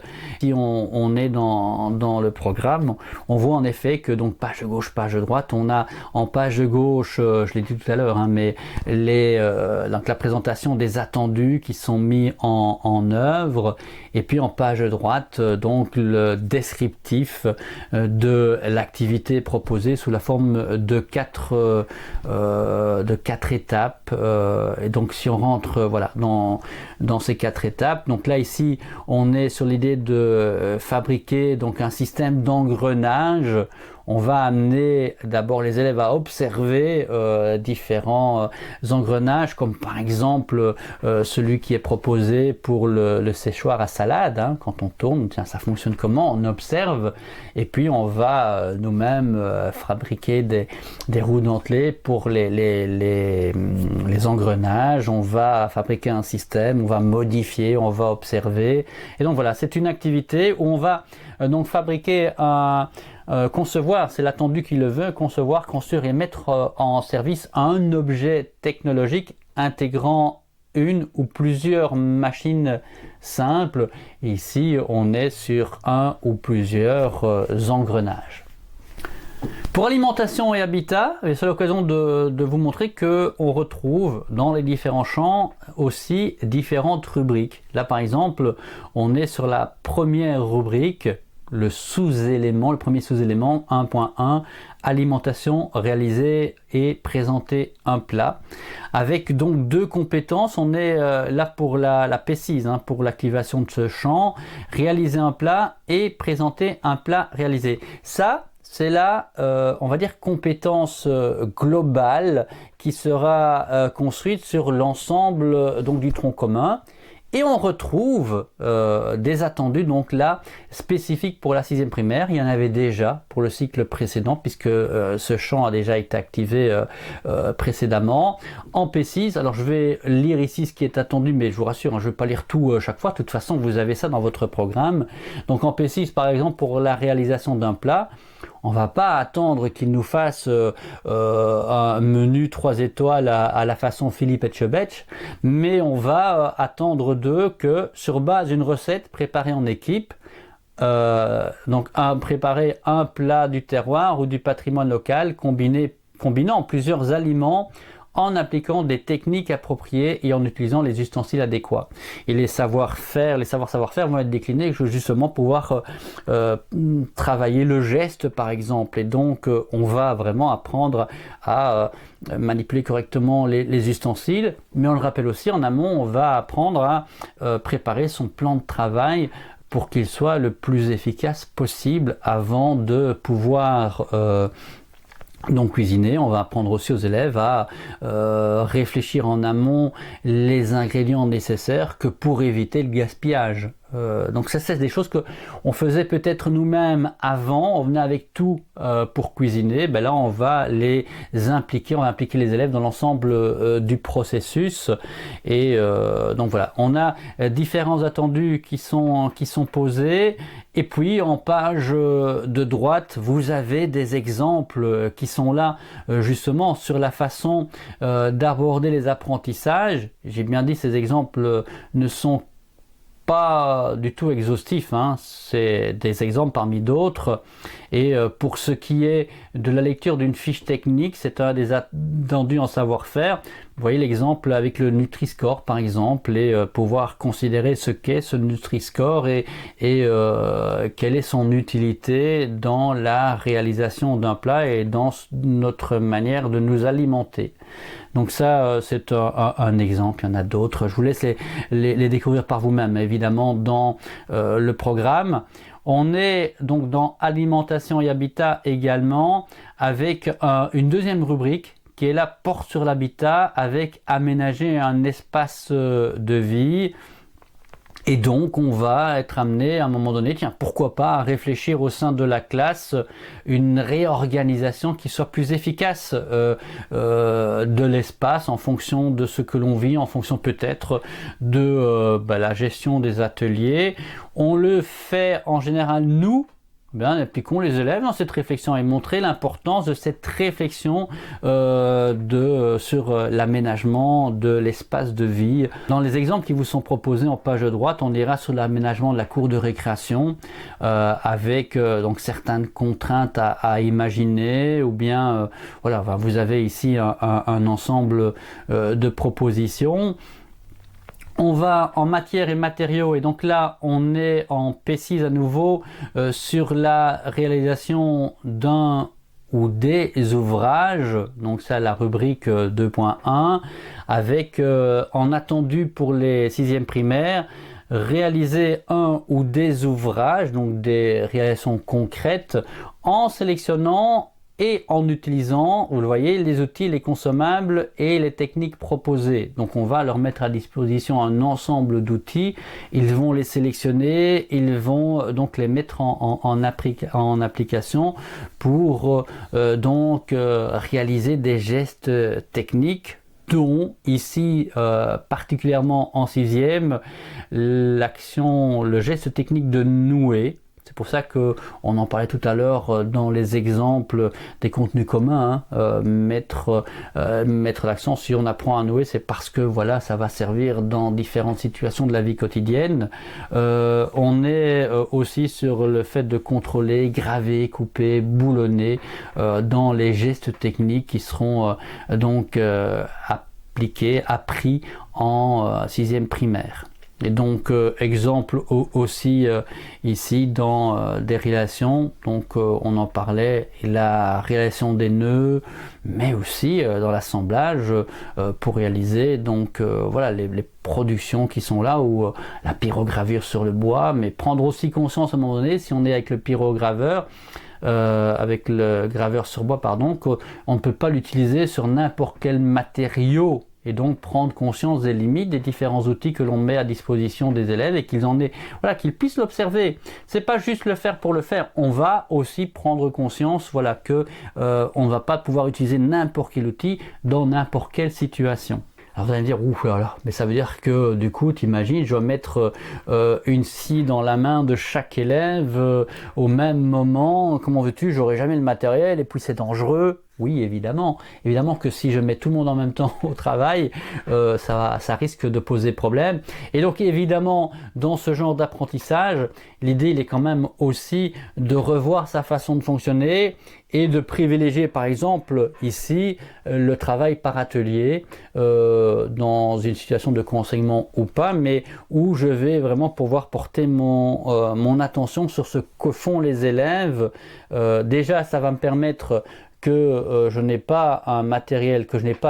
Si on est dans le programme, on voit en effet que, donc, page gauche, page droite, on a en page gauche, je l'ai dit tout à l'heure, hein, mais donc la présentation des attendus qui sont mis en œuvre, et puis en page droite, donc, le descriptif de l'activité proposée sous la forme de 4 étapes. Et donc si on rentre voilà, dans ces 4 étapes, donc là ici on est sur l'idée de fabriquer donc un système d'engrenage. On va amener d'abord les élèves à observer différents engrenages, comme par exemple celui qui est proposé pour le séchoir à salade. Hein, quand on tourne, tiens, ça fonctionne comment? On observe et puis on va nous-mêmes fabriquer des roues dentelées pour les engrenages. On va fabriquer un système, on va modifier, on va observer. Et donc voilà, c'est une activité où on va donc fabriquer concevoir, c'est l'attendu qui le veut, concevoir, construire et mettre en service un objet technologique intégrant une ou plusieurs machines simples. Et ici, on est sur un ou plusieurs engrenages. Pour alimentation et habitat, c'est l'occasion de vous montrer qu'on retrouve dans les différents champs aussi différentes rubriques. Là, par exemple, on est sur la première rubrique, le sous-élément, le premier sous-élément 1.1, alimentation, réaliser et présenter un plat. Avec donc 2 compétences, on est là pour la P6, hein, pour l'activation de ce champ, réaliser un plat et présenter un plat réalisé. Ça, c'est la, on va dire, compétence globale qui sera construite sur l'ensemble donc du tronc commun. Et on retrouve des attendus donc là spécifiques pour la 6e primaire. Il y en avait déjà pour le cycle précédent puisque ce champ a déjà été activé précédemment. En P6, alors je vais lire ici ce qui est attendu, mais je vous rassure, hein, je ne vais pas lire tout chaque fois. De toute façon, vous avez ça dans votre programme. Donc en P6, par exemple, pour la réalisation d'un plat, on ne va pas attendre qu'il nous fasse un menu 3 étoiles à la façon Philippe Etchebetch, mais on va attendre d'eux que sur base d'une recette préparée en équipe, donc préparer un plat du terroir ou du patrimoine local combinant plusieurs aliments en appliquant des techniques appropriées et en utilisant les ustensiles adéquats. Et les savoir-faire vont être déclinés justement pour pouvoir travailler le geste par exemple. Et donc on va vraiment apprendre à manipuler correctement les ustensiles, mais on le rappelle aussi en amont, on va apprendre à préparer son plan de travail pour qu'il soit le plus efficace possible avant de pouvoir donc cuisiner. On va apprendre aussi aux élèves à réfléchir en amont les ingrédients nécessaires que pour éviter le gaspillage. Donc ça, c'est des choses que on faisait peut-être nous-mêmes avant, on venait avec tout pour cuisiner. Ben là, on va les impliquer, on va impliquer les élèves dans l'ensemble du processus. Et donc voilà, on a différents attendus qui sont posés. Et puis en page de droite, vous avez des exemples qui sont là justement sur la façon d'aborder les apprentissages. J'ai bien dit, ces exemples ne sont pas du tout exhaustif, hein. C'est des exemples parmi d'autres. Et pour ce qui est de la lecture d'une fiche technique, c'est un des attendus en savoir-faire. Vous voyez l'exemple avec le Nutri-Score par exemple, et pouvoir considérer ce qu'est ce Nutri-Score et quelle est son utilité dans la réalisation d'un plat et dans notre manière de nous alimenter. Donc ça, c'est un exemple, il y en a d'autres. Je vous laisse les découvrir par vous-même, évidemment, dans le programme. On est donc dans alimentation et habitat également, avec une deuxième rubrique qui est là, porte sur l'habitat, avec aménager un espace de vie. Et donc, on va être amené à un moment donné, tiens, pourquoi pas, à réfléchir au sein de la classe une réorganisation qui soit plus efficace de l'espace en fonction de ce que l'on vit, en fonction peut-être de la gestion des ateliers. On le fait en général nous. Bien, impliquons les élèves dans cette réflexion et montrer l'importance de cette réflexion sur l'aménagement de l'espace de vie. Dans les exemples qui vous sont proposés en page de droite, on ira sur l'aménagement de la cour de récréation avec donc certaines contraintes à imaginer, ou bien voilà, vous avez ici un ensemble de propositions. On va en matière et matériaux, et donc là on est en P6 à nouveau sur la réalisation d'un ou des ouvrages, donc ça la rubrique 2.1, avec en attendu pour les 6e primaires, réaliser un ou des ouvrages, donc des réalisations concrètes, en sélectionnant et en utilisant, vous le voyez, les outils, les consommables et les techniques proposées. Donc on va leur mettre à disposition un ensemble d'outils, ils vont les sélectionner, ils vont donc les mettre en application pour réaliser des gestes techniques, dont ici particulièrement en 6e, le geste technique de nouer. C'est pour ça qu'on en parlait tout à l'heure dans les exemples des contenus communs, mettre l'accent si on apprend à nouer, c'est parce que voilà, ça va servir dans différentes situations de la vie quotidienne. On est aussi sur le fait de contrôler, graver, couper, boulonner dans les gestes techniques qui seront appris en 6e primaire. Et donc exemple aussi ici dans des réalisations, donc on en parlait, la réalisation des nœuds, mais aussi dans l'assemblage pour réaliser donc voilà les productions qui sont là, ou la pyrogravure sur le bois, mais prendre aussi conscience à un moment donné, si on est avec le pyrograveur, avec le graveur sur bois, pardon, qu'on ne peut pas l'utiliser sur n'importe quel matériau. Et donc prendre conscience des limites des différents outils que l'on met à disposition des élèves, et qu'ils puissent l'observer. C'est pas juste le faire pour le faire. On va aussi prendre conscience, que on ne va pas pouvoir utiliser n'importe quel outil dans n'importe quelle situation. Alors vous allez me dire, ouf là là, mais ça veut dire que du coup, t'imagines, je vais mettre une scie dans la main de chaque élève au même moment. Comment veux-tu, j'aurai jamais le matériel et puis c'est dangereux. Oui, évidemment. Évidemment que si je mets tout le monde en même temps au travail, ça risque de poser problème. Et donc évidemment, dans ce genre d'apprentissage, l'idée il est quand même aussi de revoir sa façon de fonctionner et de privilégier par exemple ici le travail par atelier dans une situation de co-enseignement ou pas, mais où je vais vraiment pouvoir porter mon attention sur ce que font les élèves. Déjà, ça va me permettre que je n'ai pas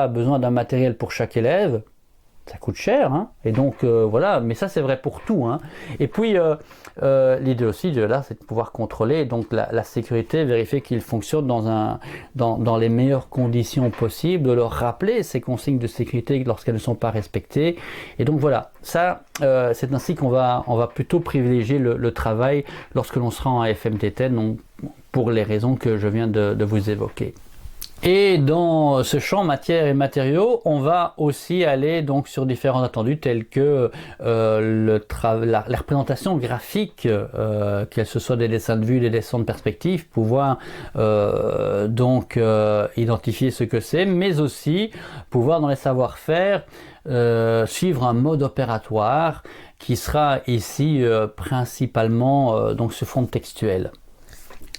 besoin d'un matériel pour chaque élève. ça coûte cher, hein. Et donc voilà, mais ça c'est vrai pour tout, hein. Et puis l'idée aussi de là, c'est de pouvoir contrôler donc la sécurité, vérifier qu'il fonctionne dans les meilleures conditions possibles, de leur rappeler ces consignes de sécurité lorsqu'elles ne sont pas respectées. Et donc voilà, ça c'est ainsi qu'on va plutôt privilégier le travail lorsque l'on sera en FMT10, donc pour les raisons que je viens de vous évoquer. Et dans ce champ matière et matériaux, on va aussi aller donc sur différents attendus tels que la représentation graphique, qu'elle ce soit des dessins de vue, des dessins de perspective, pouvoir identifier ce que c'est, mais aussi pouvoir dans les savoir-faire suivre un mode opératoire qui sera ici principalement donc sous forme textuelle.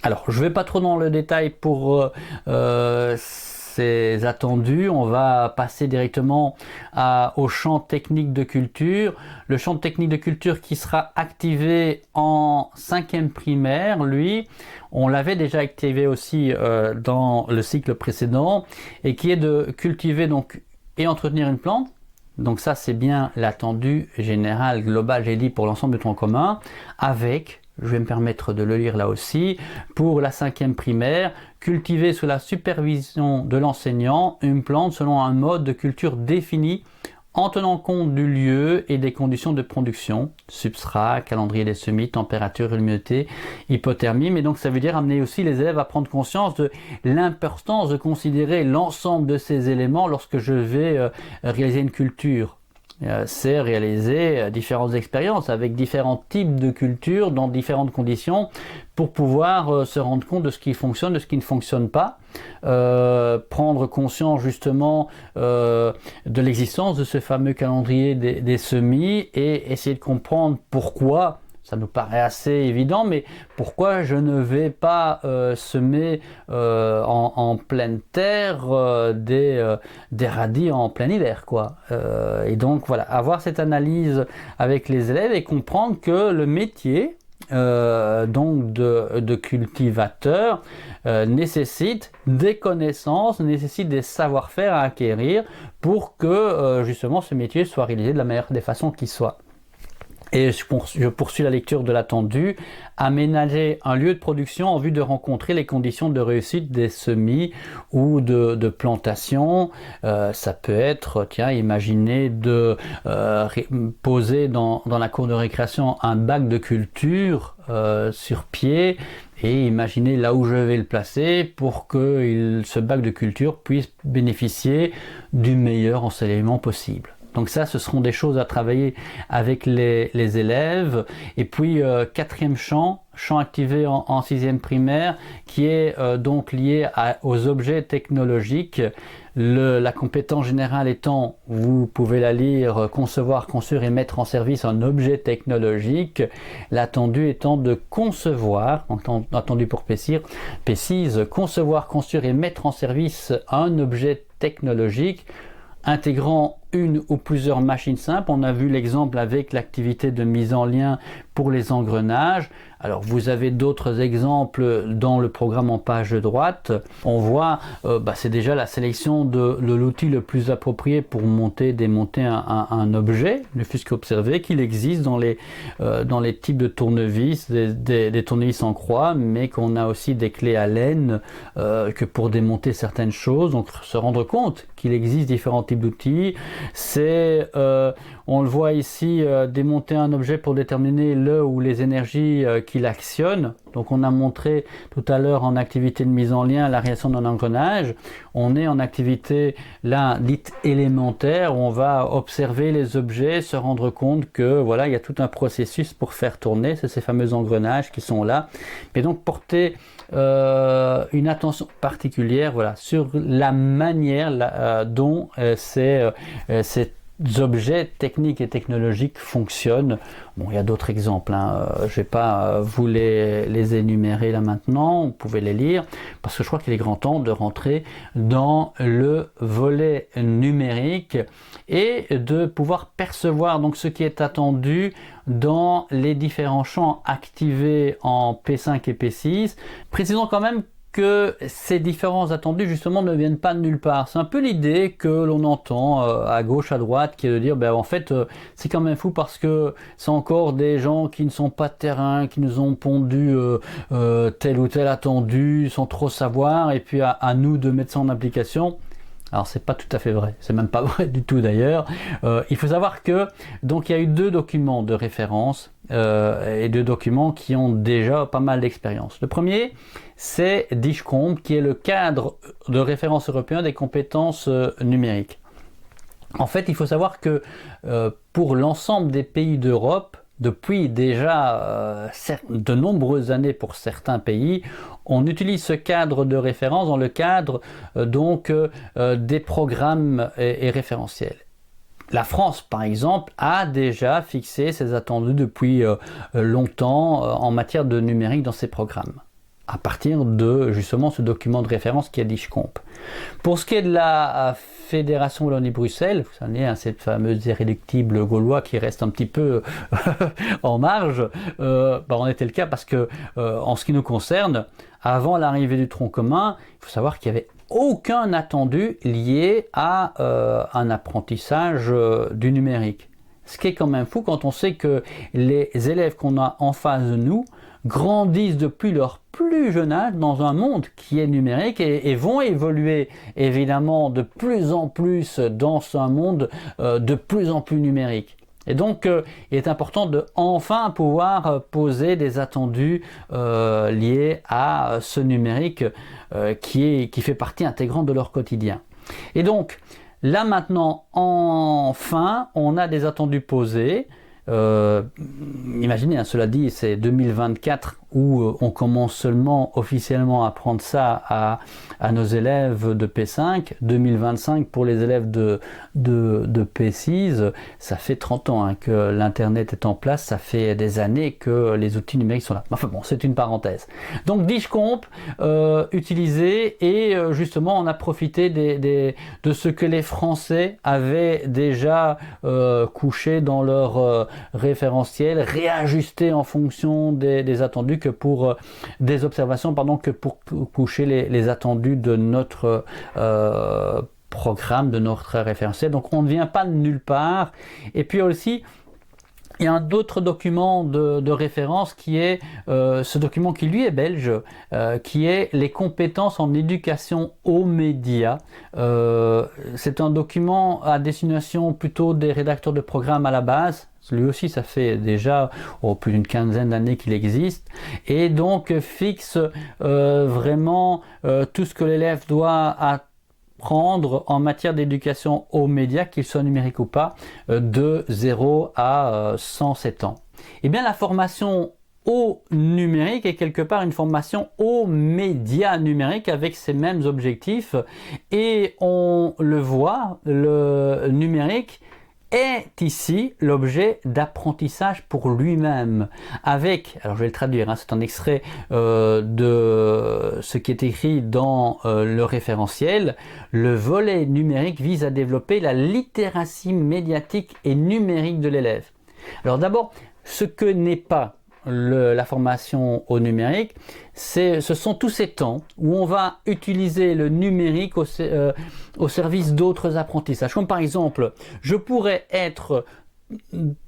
Alors, je ne vais pas trop dans le détail pour ces attendus. On va passer directement au champ technique de culture. Le champ technique de culture qui sera activé en 5e primaire, lui, on l'avait déjà activé aussi dans le cycle précédent, et qui est de cultiver donc et entretenir une plante. Donc ça, c'est bien l'attendu général, global, j'ai dit, pour l'ensemble du tronc commun, avec... Je vais me permettre de le lire là aussi. Pour la 5e primaire, cultiver sous la supervision de l'enseignant une plante selon un mode de culture défini en tenant compte du lieu et des conditions de production, substrat, calendrier des semis, température, humidité, hypothermie. Mais donc ça veut dire amener aussi les élèves à prendre conscience de l'importance de considérer l'ensemble de ces éléments lorsque je vais réaliser une culture. C'est réaliser différentes expériences avec différents types de cultures dans différentes conditions pour pouvoir se rendre compte de ce qui fonctionne, de ce qui ne fonctionne pas, prendre conscience justement de l'existence de ce fameux calendrier des semis et essayer de comprendre pourquoi. Ça nous paraît assez évident, mais pourquoi je ne vais pas semer en pleine terre des radis en plein hiver, quoi. Et donc voilà, avoir cette analyse avec les élèves et comprendre que le métier donc de cultivateur nécessite des connaissances, nécessite des savoir-faire à acquérir pour que justement ce métier soit réalisé de la meilleure des façons qui soit. Et je poursuis la lecture de l'attendu. Aménager un lieu de production en vue de rencontrer les conditions de réussite des semis ou de plantation. Ça peut être, tiens, imaginer de poser dans la cour de récréation un bac de culture sur pied et imaginer là où je vais le placer pour que ce bac de culture puisse bénéficier du meilleur ensoleillement possible. Donc ça, ce seront des choses à travailler avec les élèves. Et puis, 4e champ activé en 6e primaire, qui est donc lié aux objets technologiques. La compétence générale étant, vous pouvez la lire, concevoir, construire et mettre en service un objet technologique. L'attendu étant de concevoir, attendu pour précise, concevoir, construire et mettre en service un objet technologique intégrant une ou plusieurs machines simples. On a vu l'exemple avec l'activité de mise en lien pour les engrenages. Alors vous avez d'autres exemples dans le programme en page de droite. On voit, c'est déjà la sélection de l'outil le plus approprié pour démonter un objet. Ne fût-ce qu'observer qu'il existe dans les types de tournevis, des tournevis en croix, mais qu'on a aussi des clés à laine que pour démonter certaines choses. Donc se rendre compte qu'il existe différents types d'outils. C'est, on le voit ici, démonter un objet pour déterminer le ou les énergies qu'il actionne. Donc on a montré tout à l'heure en activité de mise en lien la réaction d'un engrenage. On est en activité là dite élémentaire où on va observer les objets, se rendre compte que voilà, il y a tout un processus pour faire tourner, c'est ces fameux engrenages qui sont là. Mais donc porter une attention particulière sur la manière dont ces objets techniques et technologiques fonctionnent. Bon, il y a d'autres exemples, je ne vais pas vous les énumérer là maintenant, vous pouvez les lire, parce que je crois qu'il est grand temps de rentrer dans le volet numérique et de pouvoir percevoir donc ce qui est attendu dans les différents champs activés en P5 et P6. Précisons quand même que ces différents attendus justement ne viennent pas de nulle part. C'est un peu l'idée que l'on entend à gauche, à droite, qui est de dire en fait c'est quand même fou parce que c'est encore des gens qui ne sont pas de terrain, qui nous ont pondu tel ou tel attendu sans trop savoir, et puis à nous de mettre ça en application. Alors c'est pas tout à fait vrai, c'est même pas vrai du tout d'ailleurs. Il faut savoir que donc il y a eu 2 documents de référence et 2 documents qui ont déjà pas mal d'expérience. Le premier, c'est DISCOMP, qui est le cadre de référence européen des compétences numériques. En fait, il faut savoir que pour l'ensemble des pays d'Europe, depuis déjà de nombreuses années pour certains pays, on utilise ce cadre de référence dans le cadre des programmes et référentiels. La France, par exemple, a déjà fixé ses attendus depuis longtemps en matière de numérique dans ses programmes, à partir de justement ce document de référence qui est DISCOMP. Pour ce qui est de la Fédération Wallonie-Bruxelles, vous savez, cette fameuse irréductible gaulois qui reste un petit peu en marge, on était le cas parce que en ce qui nous concerne, avant l'arrivée du tronc commun, il faut savoir qu'il n'y avait aucun attendu lié à un apprentissage du numérique. Ce qui est quand même fou quand on sait que les élèves qu'on a en face de nous grandissent depuis leur plus jeune âge dans un monde qui est numérique et vont évoluer évidemment de plus en plus dans un monde de plus en plus numérique. Et donc il est important de enfin pouvoir poser des attendus liés à ce numérique qui fait partie intégrante de leur quotidien. Et donc là maintenant, enfin, on a des attendus posés. Imaginez, cela dit, c'est 2024 où on commence seulement officiellement à apprendre ça à nos élèves de P5, 2025 pour les élèves de P6, ça fait 30 ans que l'Internet est en place, ça fait des années que les outils numériques sont là. Enfin bon, c'est une parenthèse. Donc DISCOMP utilisé et justement on a profité de ce que les Français avaient déjà couché dans leur référentiel, réajusté en fonction des attendus que pour des observations, que pour coucher les attendus de notre programme, de notre référentiel. Donc on ne vient pas de nulle part. Et puis aussi, il y a un autre document de référence qui est ce document qui lui est belge, qui est les compétences en éducation aux médias. C'est un document à destination plutôt des rédacteurs de programmes à la base. Lui aussi, ça fait déjà plus d'une quinzaine d'années qu'il existe et donc fixe vraiment tout ce que l'élève doit apprendre en matière d'éducation aux médias, qu'ils soient numériques ou pas, de 0 à 107 ans. Eh bien, la formation au numérique est quelque part une formation aux médias numériques avec ces mêmes objectifs et on le voit, le numérique est ici l'objet d'apprentissage pour lui-même avec, alors je vais le traduire, c'est un extrait de ce qui est écrit dans le référentiel. Le volet numérique vise à développer la littératie médiatique et numérique de l'élève. Alors d'abord, ce que n'est pas la formation au numérique, ce sont tous ces temps où on va utiliser le numérique au service d'autres apprentissages. Comme par exemple, je pourrais être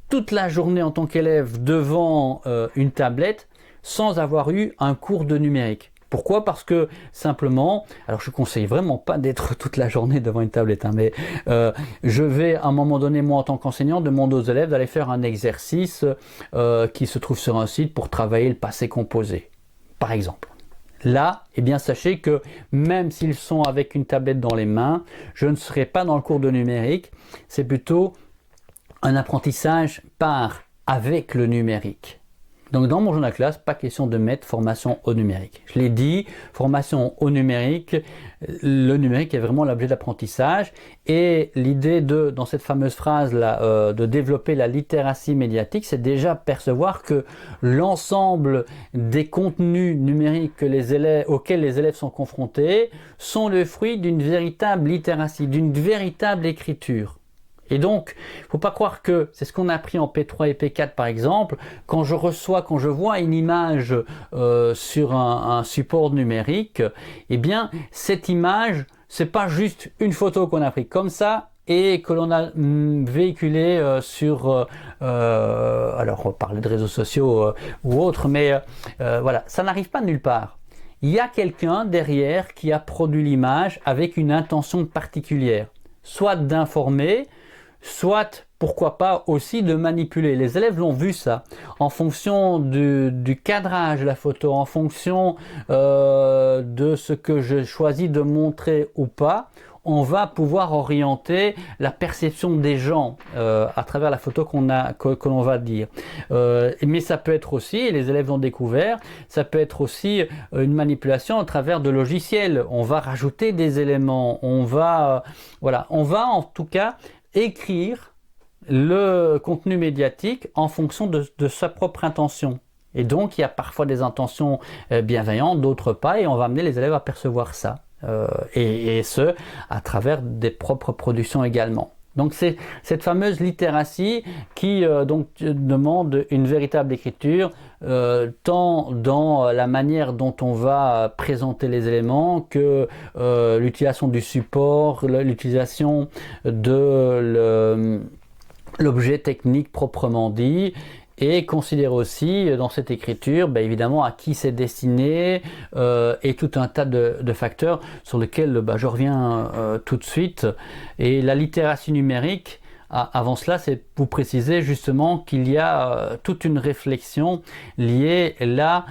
toute la journée en tant qu'élève devant une tablette sans avoir eu un cours de numérique. Pourquoi ? Parce que simplement, alors je ne conseille vraiment pas d'être toute la journée devant une tablette, mais je vais à un moment donné, moi en tant qu'enseignant, demander aux élèves d'aller faire un exercice qui se trouve sur un site pour travailler le passé composé, par exemple. Là, eh bien, sachez que même s'ils sont avec une tablette dans les mains, je ne serai pas dans le cours de numérique, c'est plutôt un apprentissage avec le numérique. Donc dans mon journal classe, pas question de mettre formation au numérique. Je l'ai dit, formation au numérique, le numérique est vraiment l'objet d'apprentissage et l'idée dans cette fameuse phrase là, de développer la littératie médiatique, c'est déjà percevoir que l'ensemble des contenus numériques auxquels les élèves sont confrontés sont le fruit d'une véritable littératie, d'une véritable écriture. Et donc, il ne faut pas croire que c'est ce qu'on a appris en P3 et P4 par exemple, quand je vois une image sur un support numérique, eh bien cette image, c'est pas juste une photo qu'on a prise comme ça et que l'on a véhiculée sur, alors on parlait de réseaux sociaux ou autres, mais voilà, ça n'arrive pas de nulle part. Il y a quelqu'un derrière qui a produit l'image avec une intention particulière, soit d'informer, soit, pourquoi pas, aussi de manipuler. Les élèves l'ont vu ça, en fonction du cadrage de la photo, en fonction de ce que je choisis de montrer ou pas, on va pouvoir orienter la perception des gens à travers la photo que l'on va dire. Mais ça peut être aussi, et les élèves l'ont découvert, ça peut être aussi une manipulation à travers de logiciels. On va rajouter des éléments, on va en tout cas écrire le contenu médiatique en fonction de sa propre intention. Et donc il y a parfois des intentions bienveillantes, d'autres pas, et on va amener les élèves à percevoir ça. Et ce, à travers des propres productions également. Donc c'est cette fameuse littératie qui donc demande une véritable écriture, tant dans la manière dont on va présenter les éléments que l'utilisation du support, l'utilisation de l'objet technique proprement dit, et considérer aussi dans cette écriture, évidemment, à qui c'est destiné et tout un tas de facteurs sur lesquels je reviens tout de suite. Et la littératie numérique, avant cela, c'est vous préciser justement qu'il y a toute une réflexion liée là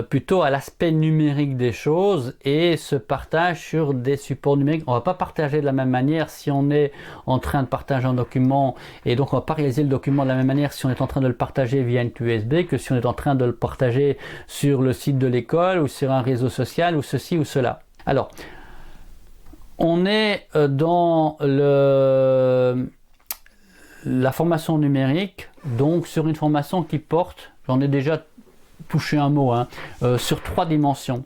plutôt à l'aspect numérique des choses et ce partage sur des supports numériques. On ne va pas partager de la même manière si on est en train de partager un document, et donc on ne va pas réaliser le document de la même manière si on est en train de le partager via une clé USB que si on est en train de le partager sur le site de l'école ou sur un réseau social ou ceci ou cela. Alors, on est dans la formation numérique, donc sur une formation qui porte, j'en ai déjà touché un mot, sur 3 dimensions.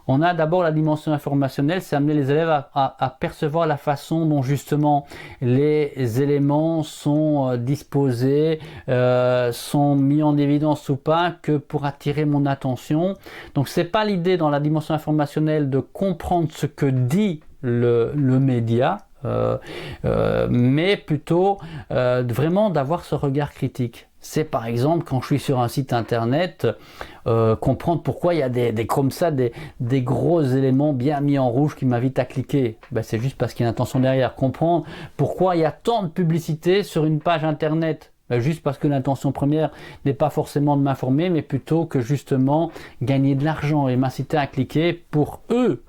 On a d'abord la dimension informationnelle, c'est amener les élèves à percevoir la façon dont justement les éléments sont disposés, sont mis en évidence ou pas, que pour attirer mon attention. Donc c'est pas l'idée dans la dimension informationnelle de comprendre ce que dit le média, mais plutôt vraiment d'avoir ce regard critique. C'est par exemple quand je suis sur un site internet, comprendre pourquoi il y a comme ça des gros éléments bien mis en rouge qui m'invitent à cliquer. C'est juste parce qu'il y a une intention derrière. Comprendre pourquoi il y a tant de publicité sur une page internet. Juste parce que l'intention première n'est pas forcément de m'informer, mais plutôt que justement gagner de l'argent et m'inciter à cliquer pour eux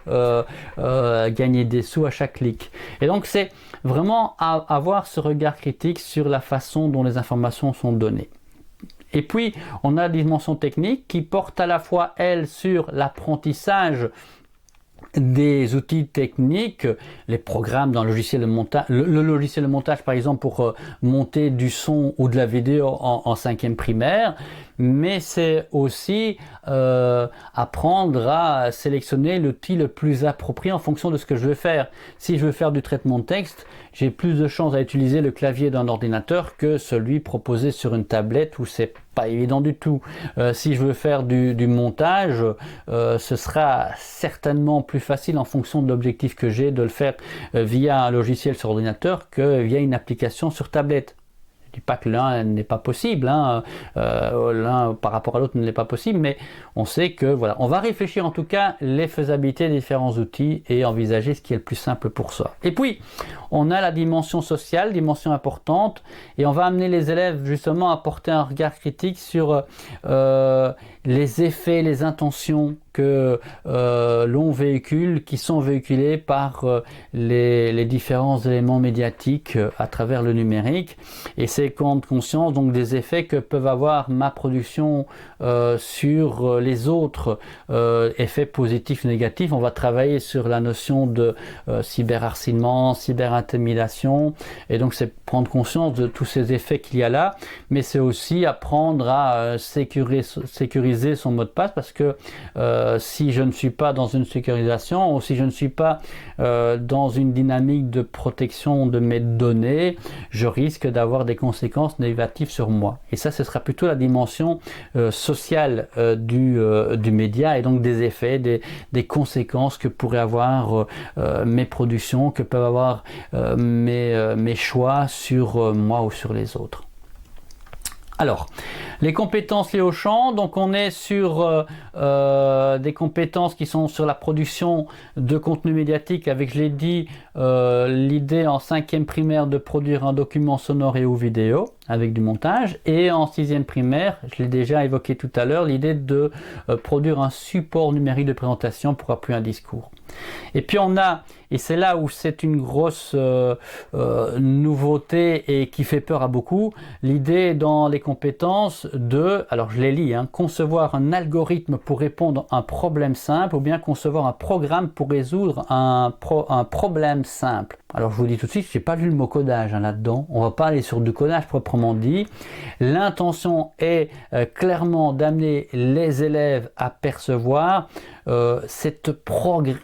gagner des sous à chaque clic. Et donc c'est vraiment avoir ce regard critique sur la façon dont les informations sont données. Et puis on a la dimension technique qui porte à la fois elle sur l'apprentissage des outils techniques, les programmes dans le logiciel de montage, le logiciel de montage par exemple pour monter du son ou de la vidéo en 5e primaire, mais c'est aussi apprendre à sélectionner l'outil le plus approprié en fonction de ce que je veux faire. Si je veux faire du traitement de texte, j'ai plus de chances à utiliser le clavier d'un ordinateur que celui proposé sur une tablette où c'est pas évident du tout. Si je veux faire du montage, ce sera certainement plus facile en fonction de l'objectif que j'ai de le faire via un logiciel sur ordinateur que via une application sur tablette. Je ne dis pas que l'un n'est pas possible, l'un par rapport à l'autre n'est pas possible, mais on sait que voilà, on va réfléchir en tout cas les faisabilités des différents outils et envisager ce qui est le plus simple pour soi. Et puis, on a la dimension sociale, dimension importante, et on va amener les élèves justement à porter un regard critique sur les effets, les intentions que l'on véhicule, qui sont véhiculés par les différents éléments médiatiques à travers le numérique, et c'est prendre conscience donc des effets que peuvent avoir ma production sur les autres, effets positifs, négatifs. On va travailler sur la notion de cyberharcèlement, cyberintimidation, et donc c'est prendre conscience de tous ces effets qu'il y a là, mais c'est aussi apprendre à sécuriser son mot de passe, parce que si je ne suis pas dans une sécurisation ou si je ne suis pas dans une dynamique de protection de mes données, je risque d'avoir des conséquences négatives sur moi. Et ça, ce sera plutôt la dimension sociale du média et donc des effets, des conséquences que pourraient avoir mes productions, que peuvent avoir mes choix sur moi ou sur les autres. Alors, les compétences liées au champ, donc on est sur des compétences qui sont sur la production de contenu médiatique avec, je l'ai dit, l'idée en 5e primaire de produire un document sonore et ou vidéo avec du montage, et en 6e primaire, je l'ai déjà évoqué tout à l'heure, l'idée de produire un support numérique de présentation pour appuyer un discours. Et puis on a, et c'est là où c'est une grosse nouveauté et qui fait peur à beaucoup, l'idée dans les compétences de, alors je les lis, concevoir un algorithme pour répondre à un problème simple ou bien concevoir un programme pour résoudre un problème simple. Alors je vous dis tout de suite, je n'ai pas lu le mot codage là-dedans, on ne va pas aller sur du codage proprement dit. L'intention est clairement d'amener les élèves à percevoir cette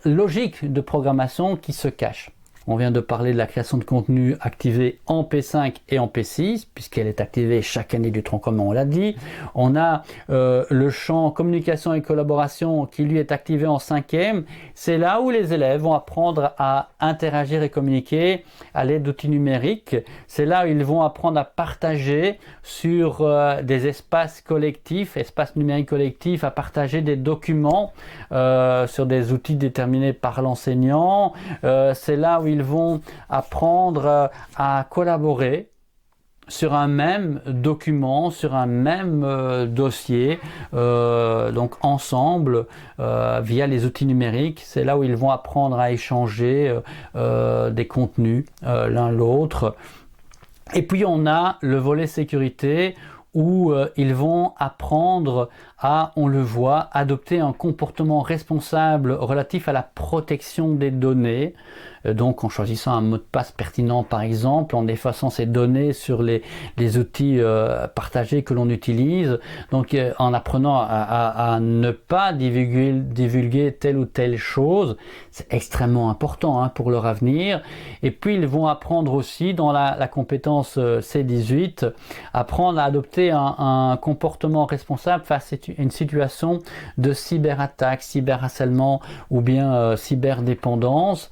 logique de programmation qui se cache. On vient de parler de la création de contenu activée en P5 et en P6, puisqu'elle est activée chaque année du tronc commun, on l'a dit. On a le champ communication et collaboration qui lui est activé en 5e. C'est là où les élèves vont apprendre à interagir et communiquer à l'aide d'outils numériques. C'est là où ils vont apprendre à partager sur des espaces collectifs, espaces numériques collectifs, à partager des documents sur des outils déterminés par l'enseignant. C'est là où ils vont apprendre à collaborer sur un même document, sur un même dossier, donc ensemble, via les outils numériques. C'est là où ils vont apprendre à échanger des contenus l'un l'autre. Et puis on a le volet sécurité, où ils vont apprendre à, on le voit, adopter un comportement responsable relatif à la protection des données. Donc en choisissant un mot de passe pertinent par exemple, en effaçant ces données sur les outils partagés que l'on utilise, donc en apprenant à ne pas divulguer telle ou telle chose. C'est extrêmement important pour leur avenir. Et puis ils vont apprendre aussi dans la compétence C18, apprendre à adopter un comportement responsable face à une situation de cyberattaque, cyberharcèlement ou bien cyberdépendance.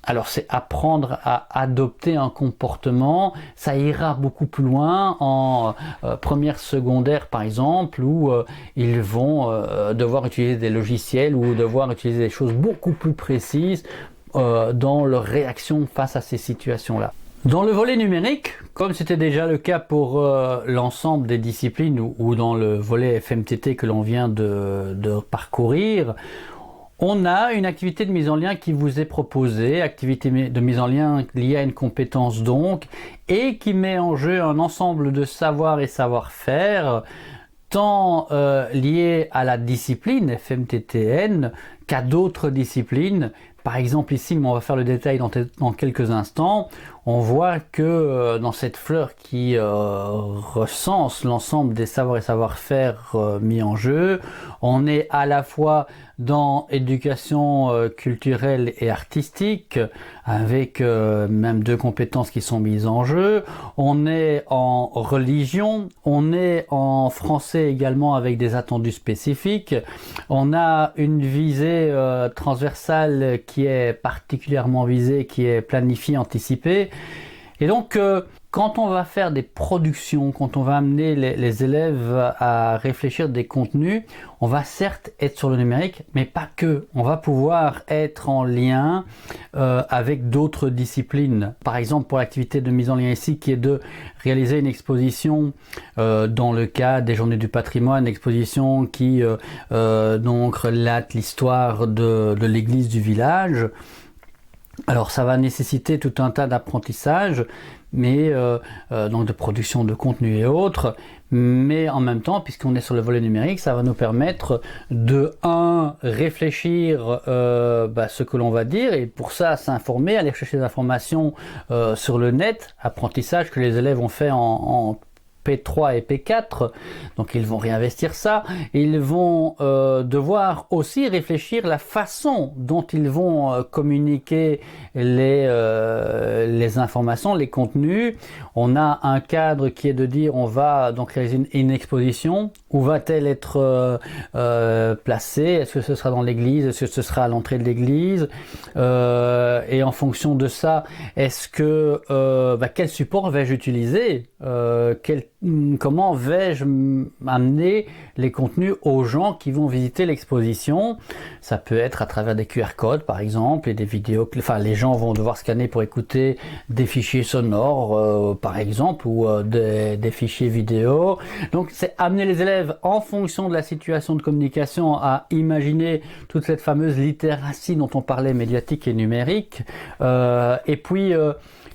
Alors c'est apprendre à adopter un comportement, ça ira beaucoup plus loin en première secondaire par exemple, où ils vont devoir utiliser des logiciels ou devoir utiliser des choses beaucoup plus précises dans leur réaction face à ces situations-là. Dans le volet numérique, comme c'était déjà le cas pour l'ensemble des disciplines ou dans le volet FMTT que l'on vient de parcourir, on a une activité de mise en lien qui vous est proposée, activité de mise en lien liée à une compétence donc, et qui met en jeu un ensemble de savoirs et savoir-faire, tant liés à la discipline FMTTN qu'à d'autres disciplines. Par exemple ici, mais on va faire le détail dans quelques instants, on voit que dans cette fleur qui recense l'ensemble des savoirs et savoir-faire mis en jeu, on est à la fois dans éducation culturelle et artistique, avec même 2 compétences qui sont mises en jeu, on est en religion, on est en français également avec des attendus spécifiques, on a une visée transversale qui est particulièrement visée, qui est planifiée, anticipée. Et donc, quand on va faire des productions, quand on va amener les élèves à réfléchir des contenus, on va certes être sur le numérique, mais pas que. On va pouvoir être en lien avec d'autres disciplines. Par exemple, pour l'activité de mise en lien ici, qui est de réaliser une exposition dans le cadre des Journées du patrimoine, une exposition qui donc relate l'histoire de l'église du village. Alors ça va nécessiter tout un tas d'apprentissages, mais donc de production de contenu et autres, mais en même temps, puisqu'on est sur le volet numérique, ça va nous permettre de réfléchir ce que l'on va dire, et pour ça s'informer, aller chercher des informations sur le net, apprentissage que les élèves ont fait en P3 et P4, donc ils vont réinvestir ça. Ils vont devoir aussi réfléchir la façon dont ils vont communiquer les informations, les contenus. On a un cadre qui est de dire on va donc réaliser une exposition. Où va-t-elle être placée? Est-ce que ce sera dans l'église? Est-ce que ce sera à l'entrée de l'église? Et en fonction de ça, est-ce que quel support vais-je utiliser? Comment vais-je amener les contenus aux gens qui vont visiter l'exposition? Ça peut être à travers des QR codes par exemple et des vidéos. Enfin, les gens vont devoir scanner pour écouter des fichiers sonores par exemple ou des fichiers vidéo. Donc c'est amener les élèves en fonction de la situation de communication à imaginer toute cette fameuse littératie dont on parlait, médiatique et numérique. Et puis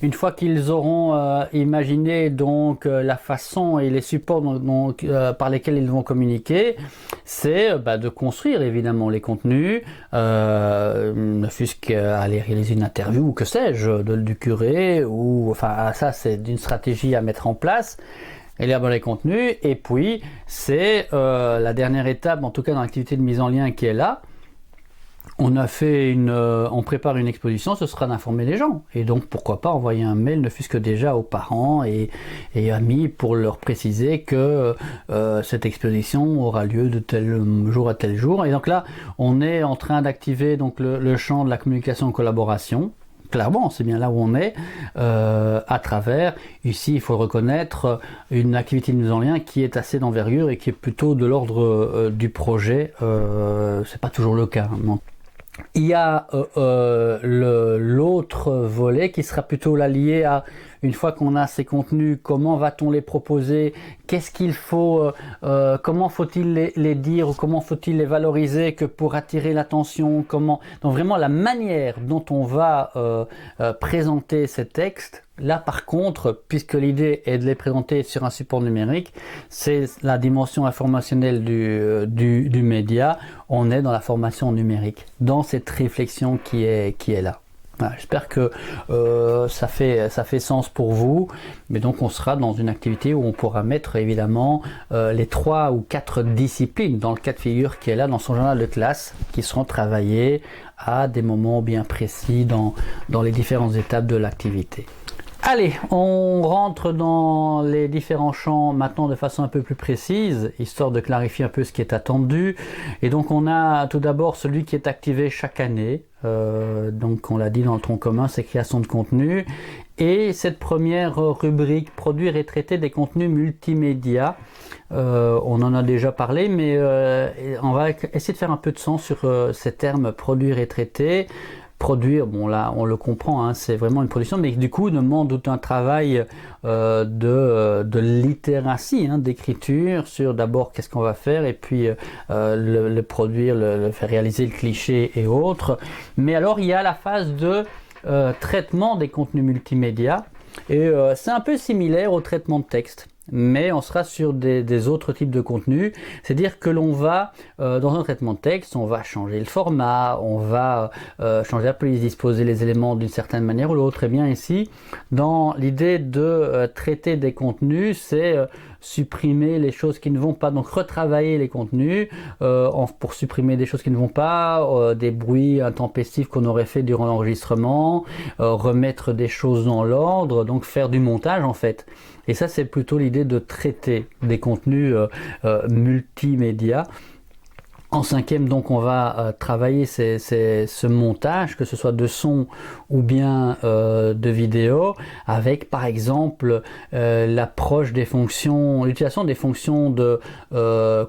une fois qu'ils auront imaginé donc la façon et les supports par lesquels ils vont communiquer, c'est de construire évidemment les contenus, ne fût-ce qu'aller réaliser une interview ou que sais-je, du curé, ou enfin ça c'est une stratégie à mettre en place. Élaborer les contenus, et puis c'est la dernière étape, en tout cas dans l'activité de mise en lien qui est là. On prépare une exposition, ce sera d'informer les gens. Et donc, pourquoi pas envoyer un mail, ne fût-ce que déjà aux parents et amis pour leur préciser que cette exposition aura lieu de tel jour à tel jour. Et donc là, on est en train d'activer donc le champ de la communication en collaboration. Clairement, c'est bien là où on est, à travers, ici il faut le reconnaître, une activité de mise en lien qui est assez d'envergure et qui est plutôt de l'ordre du projet, c'est pas toujours le cas. Non. Il y a l'autre volet qui sera plutôt là lié à, une fois qu'on a ces contenus, comment va-t-on les proposer, qu'est-ce qu'il faut, comment faut-il les dire, ou comment faut-il les valoriser que pour attirer l'attention, donc vraiment la manière dont on va présenter ces textes. Là par contre, puisque l'idée est de les présenter sur un support numérique, c'est la dimension informationnelle du média, on est dans la formation numérique, dans cette réflexion qui est là. Voilà, j'espère que ça fait sens pour vous, mais donc on sera dans une activité où on pourra mettre évidemment les 3 ou 4 disciplines dans le cas de figure qui est là dans son journal de classe, qui seront travaillées à des moments bien précis dans les différentes étapes de l'activité. Allez, on rentre dans les différents champs maintenant de façon un peu plus précise, histoire de clarifier un peu ce qui est attendu. Et donc on a tout d'abord celui qui est activé chaque année, donc on l'a dit dans le tronc commun, c'est création de contenu. Et cette première rubrique, produire et traiter des contenus multimédia, on en a déjà parlé, mais on va essayer de faire un peu de sens sur ces termes produire et traiter. Produire, bon là on le comprend, hein, c'est vraiment une production, mais du coup demande tout un travail de littératie, hein, d'écriture sur d'abord qu'est-ce qu'on va faire et puis le produire, le faire réaliser le cliché et autres. Mais alors il y a la phase de traitement des contenus multimédia et c'est un peu similaire au traitement de texte. Mais on sera sur des autres types de contenus, c'est-à-dire que l'on va, dans un traitement de texte, on va changer le format, on va changer la police, disposer les éléments d'une certaine manière ou l'autre. Et bien ici, dans l'idée de traiter des contenus, c'est supprimer les choses qui ne vont pas, donc retravailler les contenus pour supprimer des choses qui ne vont pas, des bruits intempestifs qu'on aurait fait durant l'enregistrement, remettre des choses dans l'ordre, donc faire du montage en fait. Et ça, c'est plutôt l'idée de traiter des contenus multimédia. En cinquième, donc, on va travailler ce montage, que ce soit de son ou bien de vidéo, avec par exemple l'approche des fonctions, l'utilisation des fonctions de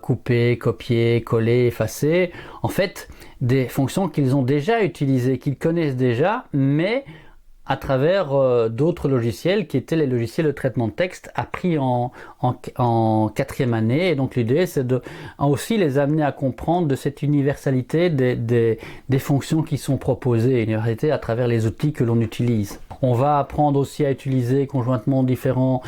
couper, copier, coller, effacer. En fait, des fonctions qu'ils ont déjà utilisées, qu'ils connaissent déjà, mais à travers d'autres logiciels qui étaient les logiciels de traitement de texte appris en 4e année. Et donc l'idée c'est de aussi les amener à comprendre de cette universalité des fonctions qui sont proposées, universalité à travers les outils que l'on utilise. On va apprendre aussi à utiliser conjointement différents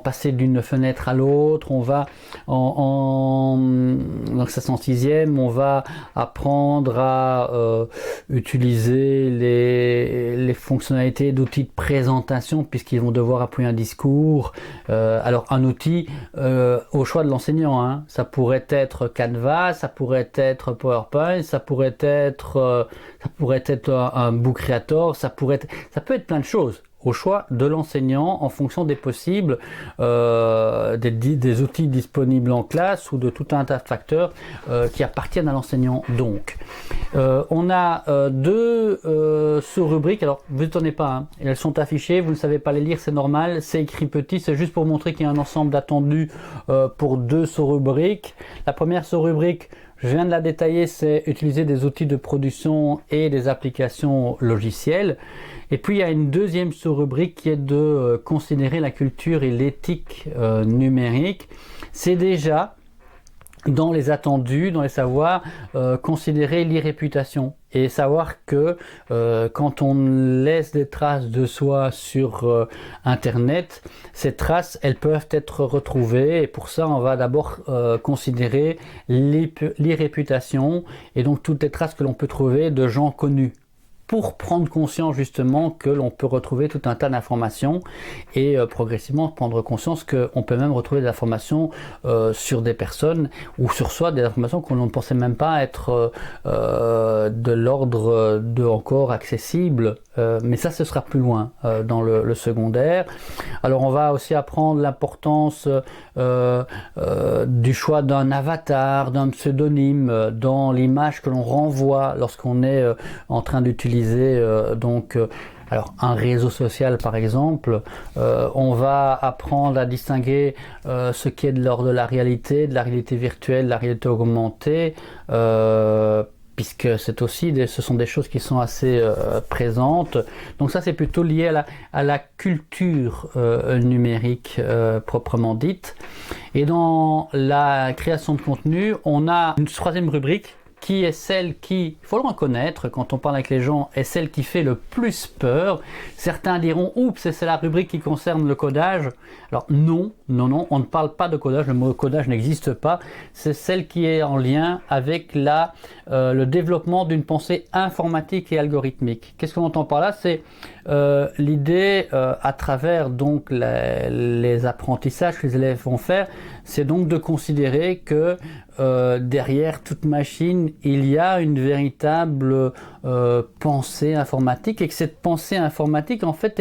passer d'une fenêtre à l'autre. On va donc ça c'est en 6e, on va apprendre à utiliser les fonctions fonctionnalités d'outils de présentation puisqu'ils vont devoir appuyer un discours. Alors un outil au choix de l'enseignant, hein. Ça pourrait être Canva, ça pourrait être PowerPoint, ça pourrait être un Book Creator, ça peut être plein de choses. Au choix de l'enseignant en fonction des possibles, des outils disponibles en classe ou de tout un tas de facteurs qui appartiennent à l'enseignant. Donc, on a deux sous-rubriques. Alors, vous n'étonnez pas, hein, elles sont affichées, vous ne savez pas les lire, c'est normal, c'est écrit petit, c'est juste pour montrer qu'il y a un ensemble d'attendus pour deux sous-rubriques. La première sous-rubrique, je viens de la détailler, c'est utiliser des outils de production et des applications logicielles. Et puis il y a une deuxième sous-rubrique qui est de considérer la culture et l'éthique numérique. C'est déjà dans les attendus, dans les savoirs, considérer l'irréputation et savoir que quand on laisse des traces de soi sur Internet, ces traces, elles peuvent être retrouvées et pour ça, on va d'abord considérer l'irréputation et donc toutes les traces que l'on peut trouver de gens connus, pour prendre conscience justement que l'on peut retrouver tout un tas d'informations et progressivement prendre conscience qu'on peut même retrouver des informations sur des personnes ou sur soi, des informations qu'on ne pensait même pas être de l'ordre de encore accessible. Mais ça, ce sera plus loin dans le secondaire. Alors on va aussi apprendre l'importance du choix d'un avatar, d'un pseudonyme dans l'image que l'on renvoie lorsqu'on est en train d'utiliser alors un réseau social par exemple. On va apprendre à distinguer ce qui est de l'ordre de la réalité virtuelle, de la réalité augmentée, puisque ce sont des choses qui sont assez présentes. Donc ça, c'est plutôt lié à la culture numérique proprement dite. Et dans la création de contenu, on a une troisième rubrique qui est celle qui, il faut le reconnaître, quand on parle avec les gens, est celle qui fait le plus peur. Certains diront, oups, c'est la rubrique qui concerne le codage. Alors non, on ne parle pas de codage, le mot codage n'existe pas. C'est celle qui est en lien avec le développement d'une pensée informatique et algorithmique. Qu'est-ce qu'on entend par là? C'est l'idée, à travers donc les apprentissages que les élèves vont faire, c'est donc de considérer que derrière toute machine, il y a une véritable pensée informatique et que cette pensée informatique, en fait,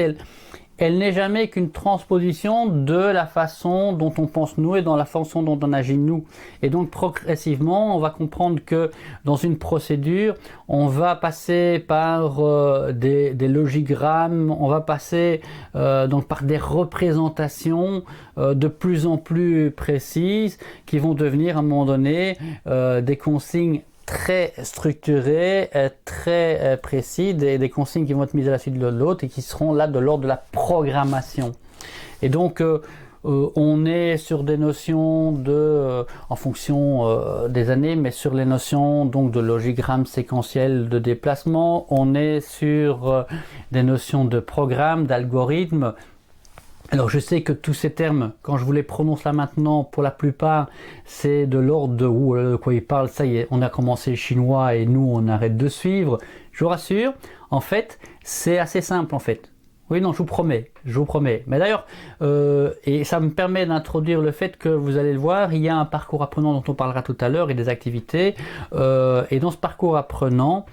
elle n'est jamais qu'une transposition de la façon dont on pense nous et dans la façon dont on agit nous. Et donc progressivement, on va comprendre que dans une procédure, on va passer par des logigrammes, on va passer donc par des représentations de plus en plus précises qui vont devenir à un moment donné des consignes très structurés, très précis, des consignes qui vont être mises à la suite de l'autre et qui seront là de l'ordre de la programmation. Et donc on est sur des notions en fonction des années, mais sur les notions donc de logigramme séquentiel de déplacement, on est sur des notions de programme, d'algorithme. Alors je sais que tous ces termes, quand je vous les prononce là maintenant, pour la plupart, c'est de l'ordre de quoi ils parlent, ça y est, on a commencé le chinois et nous on arrête de suivre. Je vous rassure, en fait, c'est assez simple en fait. Oui, non, je vous promets. Mais d'ailleurs, et ça me permet d'introduire le fait que vous allez le voir, il y a un parcours apprenant dont on parlera tout à l'heure et des activités. Et dans ce parcours apprenant,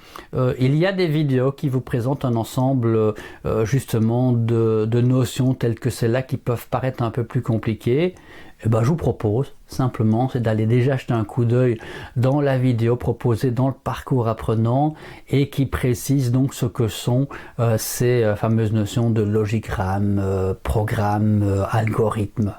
il y a des vidéos qui vous présentent un ensemble justement de notions telles que celles-là qui peuvent paraître un peu plus compliquées. Et ben, je vous propose simplement, c'est d'aller déjà jeter un coup d'œil dans la vidéo proposée dans le parcours apprenant et qui précise donc ce que sont ces fameuses notions de logigramme, programme, algorithme.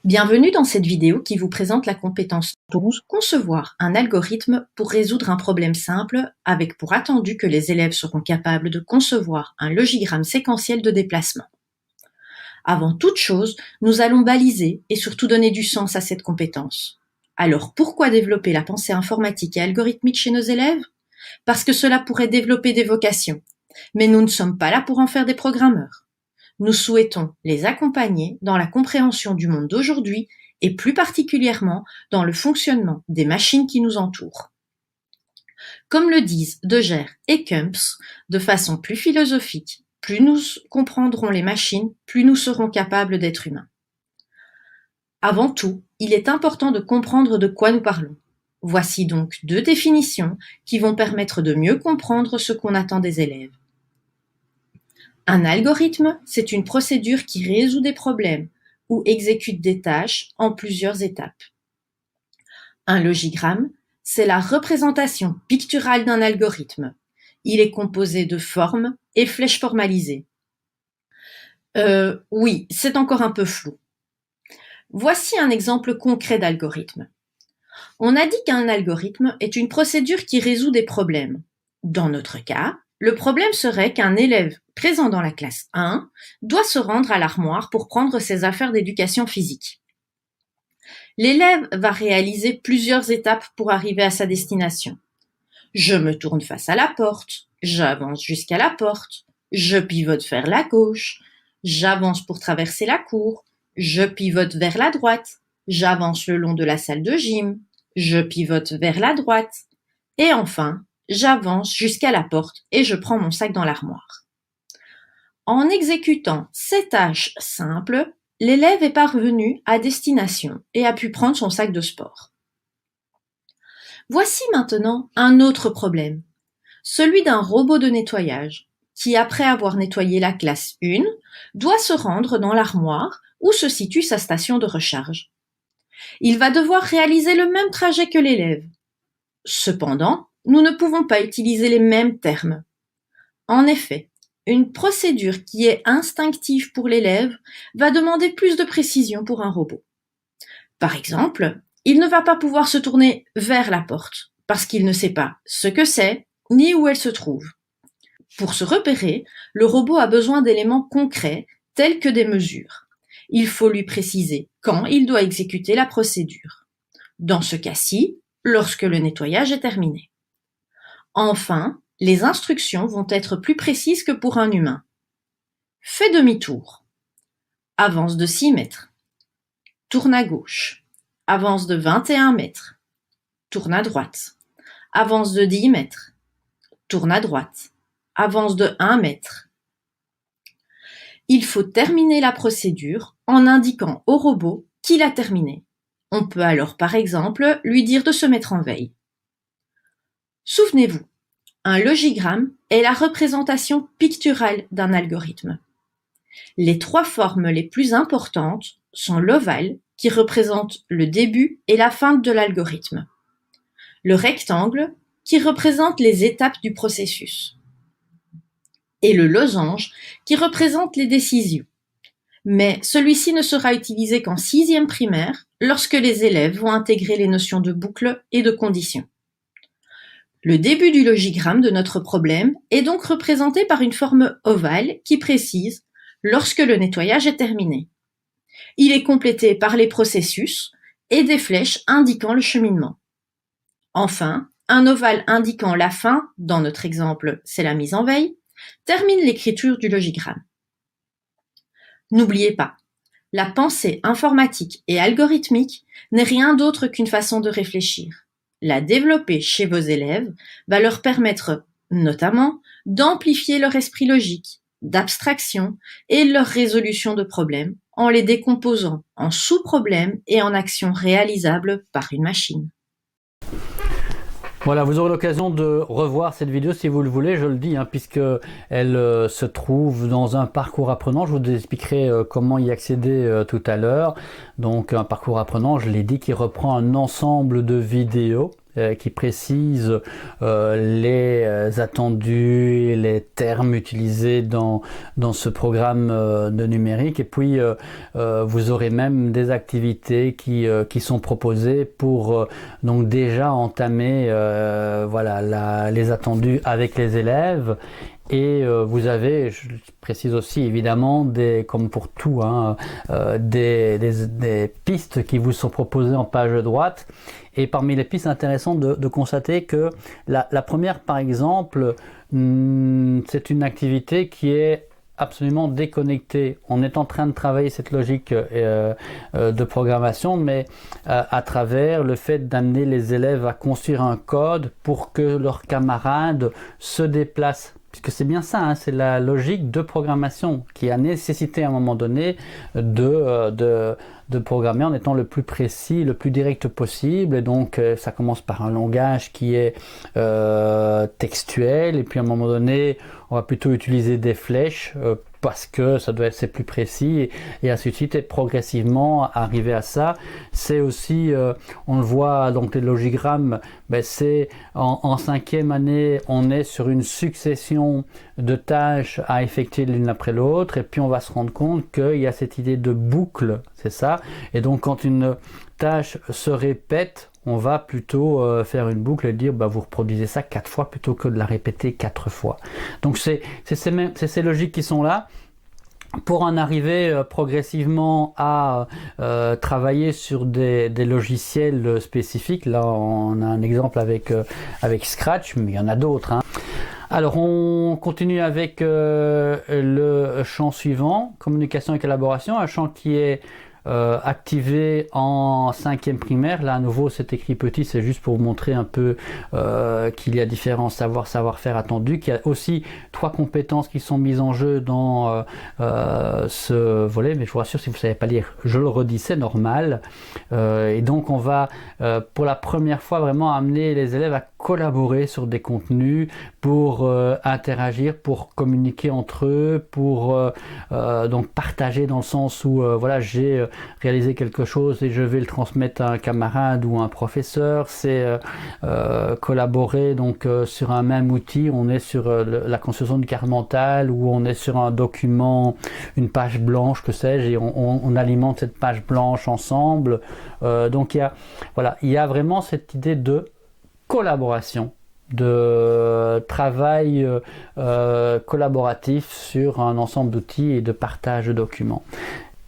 Bienvenue dans cette vidéo qui vous présente la compétence 12, concevoir un algorithme pour résoudre un problème simple avec pour attendu que les élèves seront capables de concevoir un logigramme séquentiel de déplacement. Avant toute chose, nous allons baliser et surtout donner du sens à cette compétence. Alors pourquoi développer la pensée informatique et algorithmique chez nos élèves? Parce que cela pourrait développer des vocations. Mais nous ne sommes pas là pour en faire des programmeurs. Nous souhaitons les accompagner dans la compréhension du monde d'aujourd'hui et plus particulièrement dans le fonctionnement des machines qui nous entourent. Comme le disent De Geer et Kumps, de façon plus philosophique, plus nous comprendrons les machines, plus nous serons capables d'être humains. Avant tout, il est important de comprendre de quoi nous parlons. Voici donc 2 définitions qui vont permettre de mieux comprendre ce qu'on attend des élèves. Un algorithme, c'est une procédure qui résout des problèmes ou exécute des tâches en plusieurs étapes. Un logigramme, c'est la représentation picturale d'un algorithme. Il est composé de formes et flèches formalisées. Oui, c'est encore un peu flou. Voici un exemple concret d'algorithme. On a dit qu'un algorithme est une procédure qui résout des problèmes. Dans notre cas, le problème serait qu'un élève présent dans la classe 1 doit se rendre à l'armoire pour prendre ses affaires d'éducation physique. L'élève va réaliser plusieurs étapes pour arriver à sa destination. Je me tourne face à la porte, j'avance jusqu'à la porte, je pivote vers la gauche, j'avance pour traverser la cour, je pivote vers la droite, j'avance le long de la salle de gym, je pivote vers la droite, et enfin, j'avance jusqu'à la porte et je prends mon sac dans l'armoire. En exécutant ces tâches simples, l'élève est parvenu à destination et a pu prendre son sac de sport. Voici maintenant un autre problème, celui d'un robot de nettoyage qui, après avoir nettoyé la classe 1, doit se rendre dans l'armoire où se situe sa station de recharge. Il va devoir réaliser le même trajet que l'élève. Cependant, nous ne pouvons pas utiliser les mêmes termes. En effet, une procédure qui est instinctive pour l'élève va demander plus de précision pour un robot. Par exemple, il ne va pas pouvoir se tourner vers la porte parce qu'il ne sait pas ce que c'est ni où elle se trouve. Pour se repérer, le robot a besoin d'éléments concrets tels que des mesures. Il faut lui préciser quand il doit exécuter la procédure. Dans ce cas-ci, lorsque le nettoyage est terminé. Enfin, les instructions vont être plus précises que pour un humain. Fais demi-tour. Avance de 6 mètres. Tourne à gauche. Avance de 21 mètres. Tourne à droite. Avance de 10 mètres. Tourne à droite. Avance de 1 mètre. Il faut terminer la procédure en indiquant au robot qu'il a terminé. On peut alors par exemple lui dire de se mettre en veille. Souvenez-vous, un logigramme est la représentation picturale d'un algorithme. Les 3 formes les plus importantes sont l'ovale, qui représente le début et la fin de l'algorithme, le rectangle, qui représente les étapes du processus, et le losange, qui représente les décisions. Mais celui-ci ne sera utilisé qu'en 6e primaire, lorsque les élèves vont intégrer les notions de boucle et de condition. Le début du logigramme de notre problème est donc représenté par une forme ovale qui précise lorsque le nettoyage est terminé. Il est complété par les processus et des flèches indiquant le cheminement. Enfin, un ovale indiquant la fin, dans notre exemple c'est la mise en veille, termine l'écriture du logigramme. N'oubliez pas, la pensée informatique et algorithmique n'est rien d'autre qu'une façon de réfléchir. La développer chez vos élèves va leur permettre, notamment, d'amplifier leur esprit logique, d'abstraction et leur résolution de problèmes en les décomposant en sous-problèmes et en actions réalisables par une machine. Voilà, vous aurez l'occasion de revoir cette vidéo si vous le voulez, je le dis, puisque elle se trouve dans un parcours apprenant. Je vous expliquerai comment y accéder tout à l'heure. Donc un parcours apprenant, je l'ai dit, qui reprend un ensemble de vidéos qui précisent les attendus, les termes utilisés dans ce programme de numérique. Et puis vous aurez même des activités qui sont proposées pour donc déjà entamer voilà, les attendus avec les élèves. Et vous avez, je précise aussi évidemment, comme pour tout, des pistes qui vous sont proposées en page droite. Et parmi les pistes, intéressant de constater que la première, par exemple, c'est une activité qui est absolument déconnecté. On est en train de travailler cette logique de programmation, mais à travers le fait d'amener les élèves à construire un code pour que leurs camarades se déplacent. Puisque c'est bien ça, hein, c'est la logique de programmation qui a nécessité à un moment donné de programmer en étant le plus précis, le plus direct possible. Et donc ça commence par un langage qui est textuel, et puis à un moment donné on va plutôt utiliser des flèches parce que c'est plus précis, et ainsi de suite, et progressivement arriver à ça. C'est aussi, on le voit donc les logigrammes, c'est en 5e année, on est sur une succession de tâches à effectuer l'une après l'autre, et puis on va se rendre compte qu'il y a cette idée de boucle, c'est ça, et donc quand une tâche se répète, on va plutôt faire une boucle et dire vous reproduisez ça 4 fois plutôt que de la répéter 4 fois. Donc c'est ces logiques qui sont là pour en arriver progressivement à travailler sur des logiciels spécifiques. Là on a un exemple avec Scratch, mais il y en a d'autres, hein. Alors on continue avec le champ suivant, communication et collaboration, un champ qui est activé en 5e primaire. Là à nouveau c'est écrit petit, c'est juste pour vous montrer un peu qu'il y a différents savoir-faire attendus, qu'il y a aussi 3 compétences qui sont mises en jeu dans ce volet, mais je vous rassure, si vous ne savez pas lire, je le redis, c'est normal. Et donc on va pour la première fois vraiment amener les élèves à collaborer sur des contenus, pour interagir, pour communiquer entre eux, pour donc partager, dans le sens où voilà, j'ai réalisé quelque chose et je vais le transmettre à un camarade ou à un professeur. C'est collaborer donc sur un même outil. On est sur la construction de carte mentale, ou on est sur un document, une page blanche, que sais-je, et on alimente cette page blanche ensemble. Donc il y a vraiment cette idée de collaboration, de travail collaboratif sur un ensemble d'outils et de partage de documents.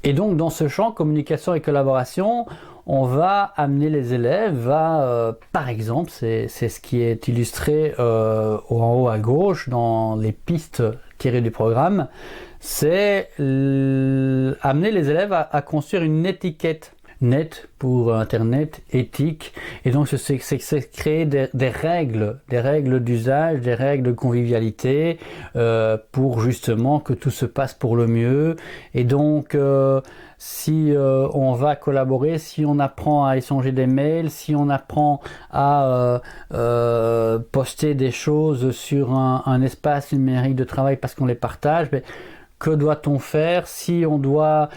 Et donc dans ce champ communication et collaboration, on va amener les élèves à, par exemple, c'est ce qui est illustré en haut à gauche dans les pistes tirées du programme, c'est amener les élèves à construire une étiquette. Net pour Internet, éthique, et donc c'est créer des règles d'usage, des règles de convivialité pour justement que tout se passe pour le mieux. Et donc si on va collaborer, si on apprend à échanger des mails, si on apprend à poster des choses sur un espace numérique de travail parce qu'on les partage, que doit-on faire si on doit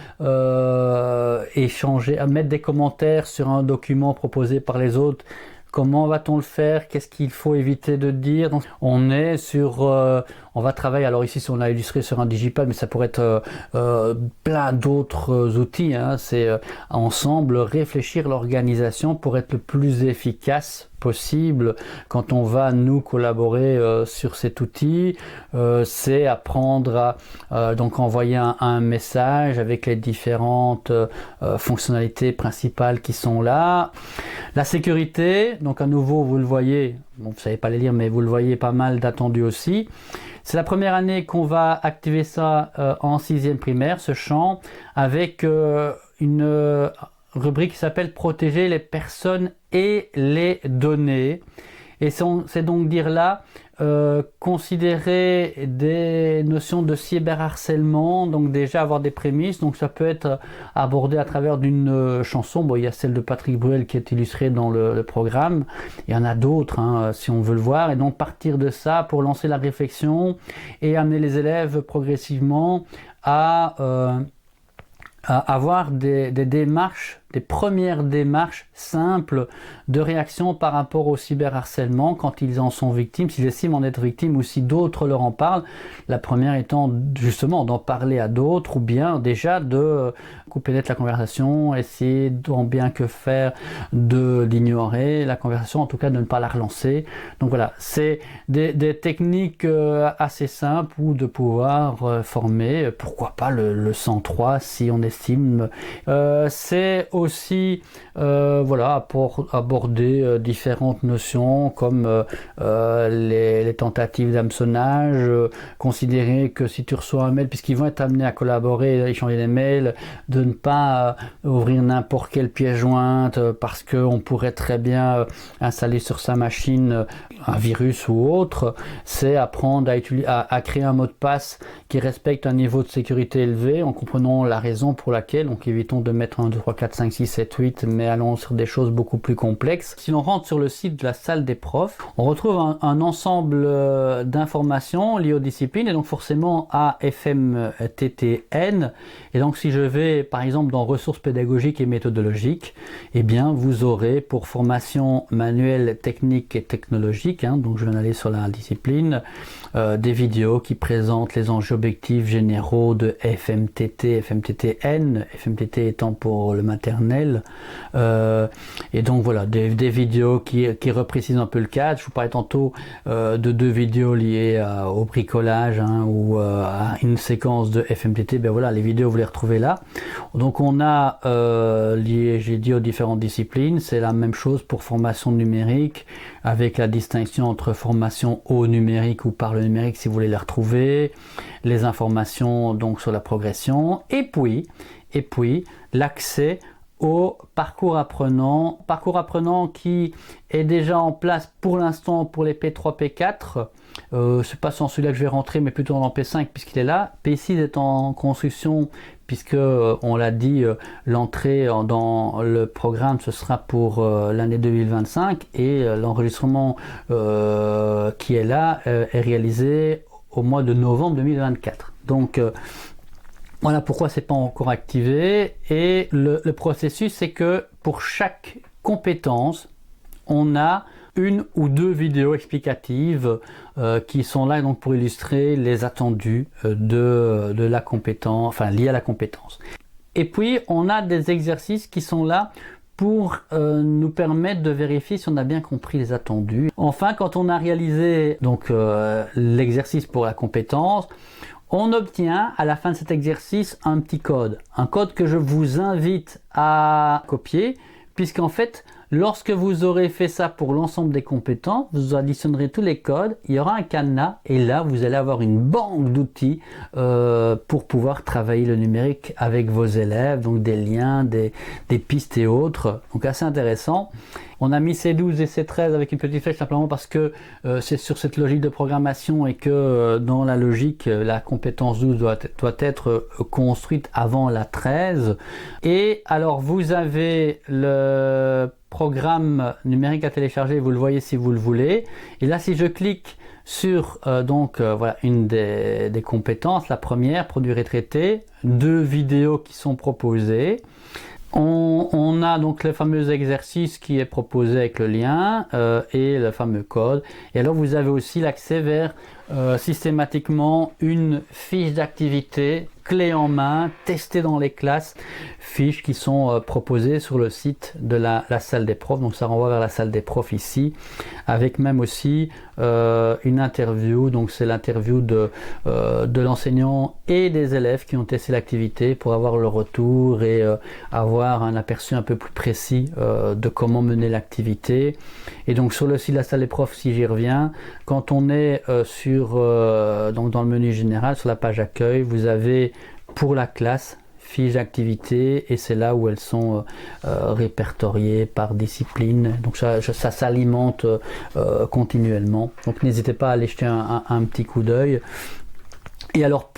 échanger, mettre des commentaires sur un document proposé par les autres? Comment va-t-on le faire? Qu'est-ce qu'il faut éviter de dire? Donc, on est sur, on va travailler. Alors ici, on a illustré sur un digipad, mais ça pourrait être plein d'autres outils, hein. C'est ensemble réfléchir l'organisation pour être le plus efficace possible quand on va nous collaborer sur cet outil. C'est apprendre à donc envoyer un message avec les différentes fonctionnalités principales qui sont là. La sécurité, donc à nouveau vous le voyez, bon, vous ne savez pas les lire, mais vous le voyez, pas mal d'attendus aussi. C'est la première année qu'on va activer ça en 6e primaire, ce champ, avec une rubrique qui s'appelle protéger les personnes et les données. Et c'est donc dire là considérer des notions de cyberharcèlement, donc déjà avoir des prémices. Donc ça peut être abordé à travers d'une chanson. Bon, il y a celle de Patrick Bruel qui est illustrée dans le programme. Il y en a d'autres, hein, si on veut le voir. Et donc partir de ça pour lancer la réflexion et amener les élèves progressivement à avoir des démarches, des premières démarches simples de réaction par rapport au cyberharcèlement quand ils en sont victimes, s'ils estiment en être victimes ou si d'autres leur en parlent. La première étant justement d'en parler à d'autres, ou bien déjà de couper net la conversation, essayer tant bien que faire de l'ignorer, la conversation, en tout cas de ne pas la relancer. Donc voilà, c'est des techniques assez simples ou de pouvoir former, pourquoi pas le 103 si on estime. C'est aussi aborder différentes notions comme les tentatives d'hameçonnage, considérer que si tu reçois un mail, puisqu'ils vont être amenés à collaborer, échanger des mails, de ne pas ouvrir n'importe quelle pièce jointe parce qu'on pourrait très bien installer sur sa machine un virus ou autre. C'est apprendre à créer un mot de passe qui respecte un niveau de sécurité élevé en comprenant la raison pour laquelle. Donc évitons de mettre 1, 2, 3, 4, 5, 6, 7, 8, mais allons sur des choses beaucoup plus complexes. Si l'on rentre sur le site de la salle des profs, on retrouve un ensemble d'informations liées aux disciplines et donc forcément à FMTTN. Et donc si je vais par exemple dans ressources pédagogiques et méthodologiques, eh bien vous aurez pour formation manuelle, technique et technologique, donc je viens d'aller sur la discipline, des vidéos qui présentent les enjeux objectifs généraux de FMTT, FMTTN, FMTT étant pour le maternel, et donc voilà, des vidéos qui reprécisent un peu le cadre. Je vous parlais tantôt de 2 vidéos liées au bricolage ou à une séquence de FMTT. Ben voilà, les vidéos vous les retrouvez là. Donc on a lié, j'ai dit, aux différentes disciplines. C'est la même chose pour formation numérique, avec la distinction entre formation au numérique ou par le numérique si vous voulez les retrouver, les informations donc sur la progression, et puis l'accès au parcours apprenant qui est déjà en place pour l'instant pour les P3, P4. C'est pas sans celui-là que je vais rentrer, mais plutôt dans P5 puisqu'il est là. P6 est en construction puisque on l'a dit, l'entrée dans le programme ce sera pour l'année 2025 et l'enregistrement qui est là est réalisé au mois de novembre 2024. Donc voilà pourquoi c'est pas encore activé. Et le processus, c'est que pour chaque compétence, on a 1 ou 2 vidéos explicatives qui sont là donc pour illustrer les attendus de la compétence, enfin liés à la compétence. Et puis on a des exercices qui sont là pour nous permettre de vérifier si on a bien compris les attendus. Enfin, quand on a réalisé donc l'exercice pour la compétence, on obtient à la fin de cet exercice un petit code. Un code que je vous invite à copier, puisqu'en fait, lorsque vous aurez fait ça pour l'ensemble des compétences, vous additionnerez tous les codes, il y aura un cadenas, et là, vous allez avoir une banque d'outils pour pouvoir travailler le numérique avec vos élèves, donc des liens, des pistes et autres. Donc assez intéressant. On a mis C12 et C13 avec une petite flèche simplement parce que c'est sur cette logique de programmation et que dans la logique, la compétence 12 doit être construite avant la 13. Et alors vous avez le programme numérique à télécharger, vous le voyez si vous le voulez. Et là, si je clique sur voilà une des compétences, la première, produire et traiter, 2 vidéos qui sont proposées. On a donc le fameux exercice qui est proposé avec le lien et le fameux code. Et alors vous avez aussi l'accès vers systématiquement une fiche d'activité clé en main, testée dans les classes, fiches qui sont proposées sur le site de la salle des profs. Donc ça renvoie vers la salle des profs ici, avec même aussi une interview. Donc c'est l'interview de l'enseignant et des élèves qui ont testé l'activité pour avoir le retour et avoir un aperçu un peu plus précis de comment mener l'activité. Et donc sur le site de la salle des profs, si j'y reviens, quand on est donc dans le menu général, sur la page accueil, vous avez pour la classe fiche d'activité et c'est là où elles sont répertoriées par discipline. Donc ça s'alimente continuellement. Donc n'hésitez pas à aller jeter un petit coup d'œil. Et alors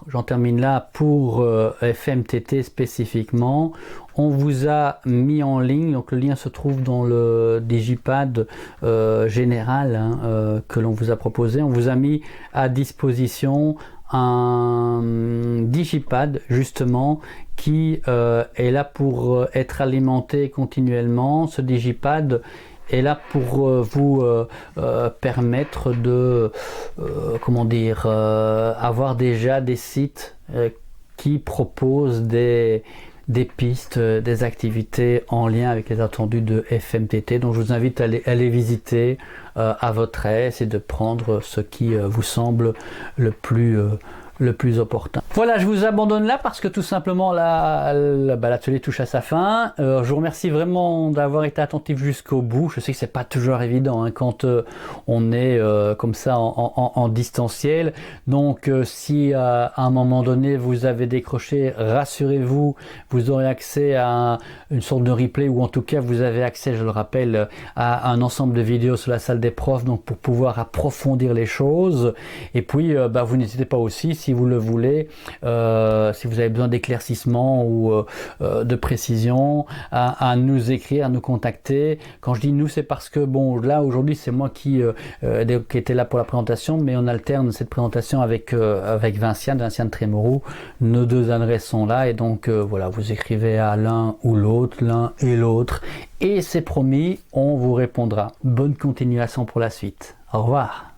j'en termine là, pour FMTT spécifiquement, on vous a mis en ligne, donc le lien se trouve dans le digipad général que l'on vous a proposé. On vous a mis à disposition un digipad justement qui est là pour être alimenté continuellement. Ce digipad est là pour vous permettre de avoir déjà des sites qui proposent des pistes, des activités en lien avec les attendus de FMTT. Donc je vous invite à aller visiter à votre aise et de prendre ce qui vous semble le plus opportun. Voilà, je vous abandonne là parce que tout simplement l'atelier touche à sa fin. Je vous remercie vraiment d'avoir été attentif jusqu'au bout. Je sais que c'est pas toujours évident hein, quand on est comme ça en distanciel. Donc si à un moment donné vous avez décroché, rassurez-vous, vous aurez accès à une sorte de replay ou en tout cas vous avez accès, je le rappelle, à un ensemble de vidéos sur la salle des profs donc pour pouvoir approfondir les choses. Et puis vous n'hésitez pas aussi si vous le voulez. Si vous avez besoin d'éclaircissement ou de précision, à nous écrire, à nous contacter. Quand je dis nous, c'est parce que bon, là aujourd'hui, c'est moi qui était là pour la présentation, mais on alterne cette présentation avec Vinciane Trémoroux. Nos deux adresses sont là et donc voilà, vous écrivez à l'un ou l'autre, l'un et l'autre, et c'est promis, on vous répondra. Bonne continuation pour la suite. Au revoir.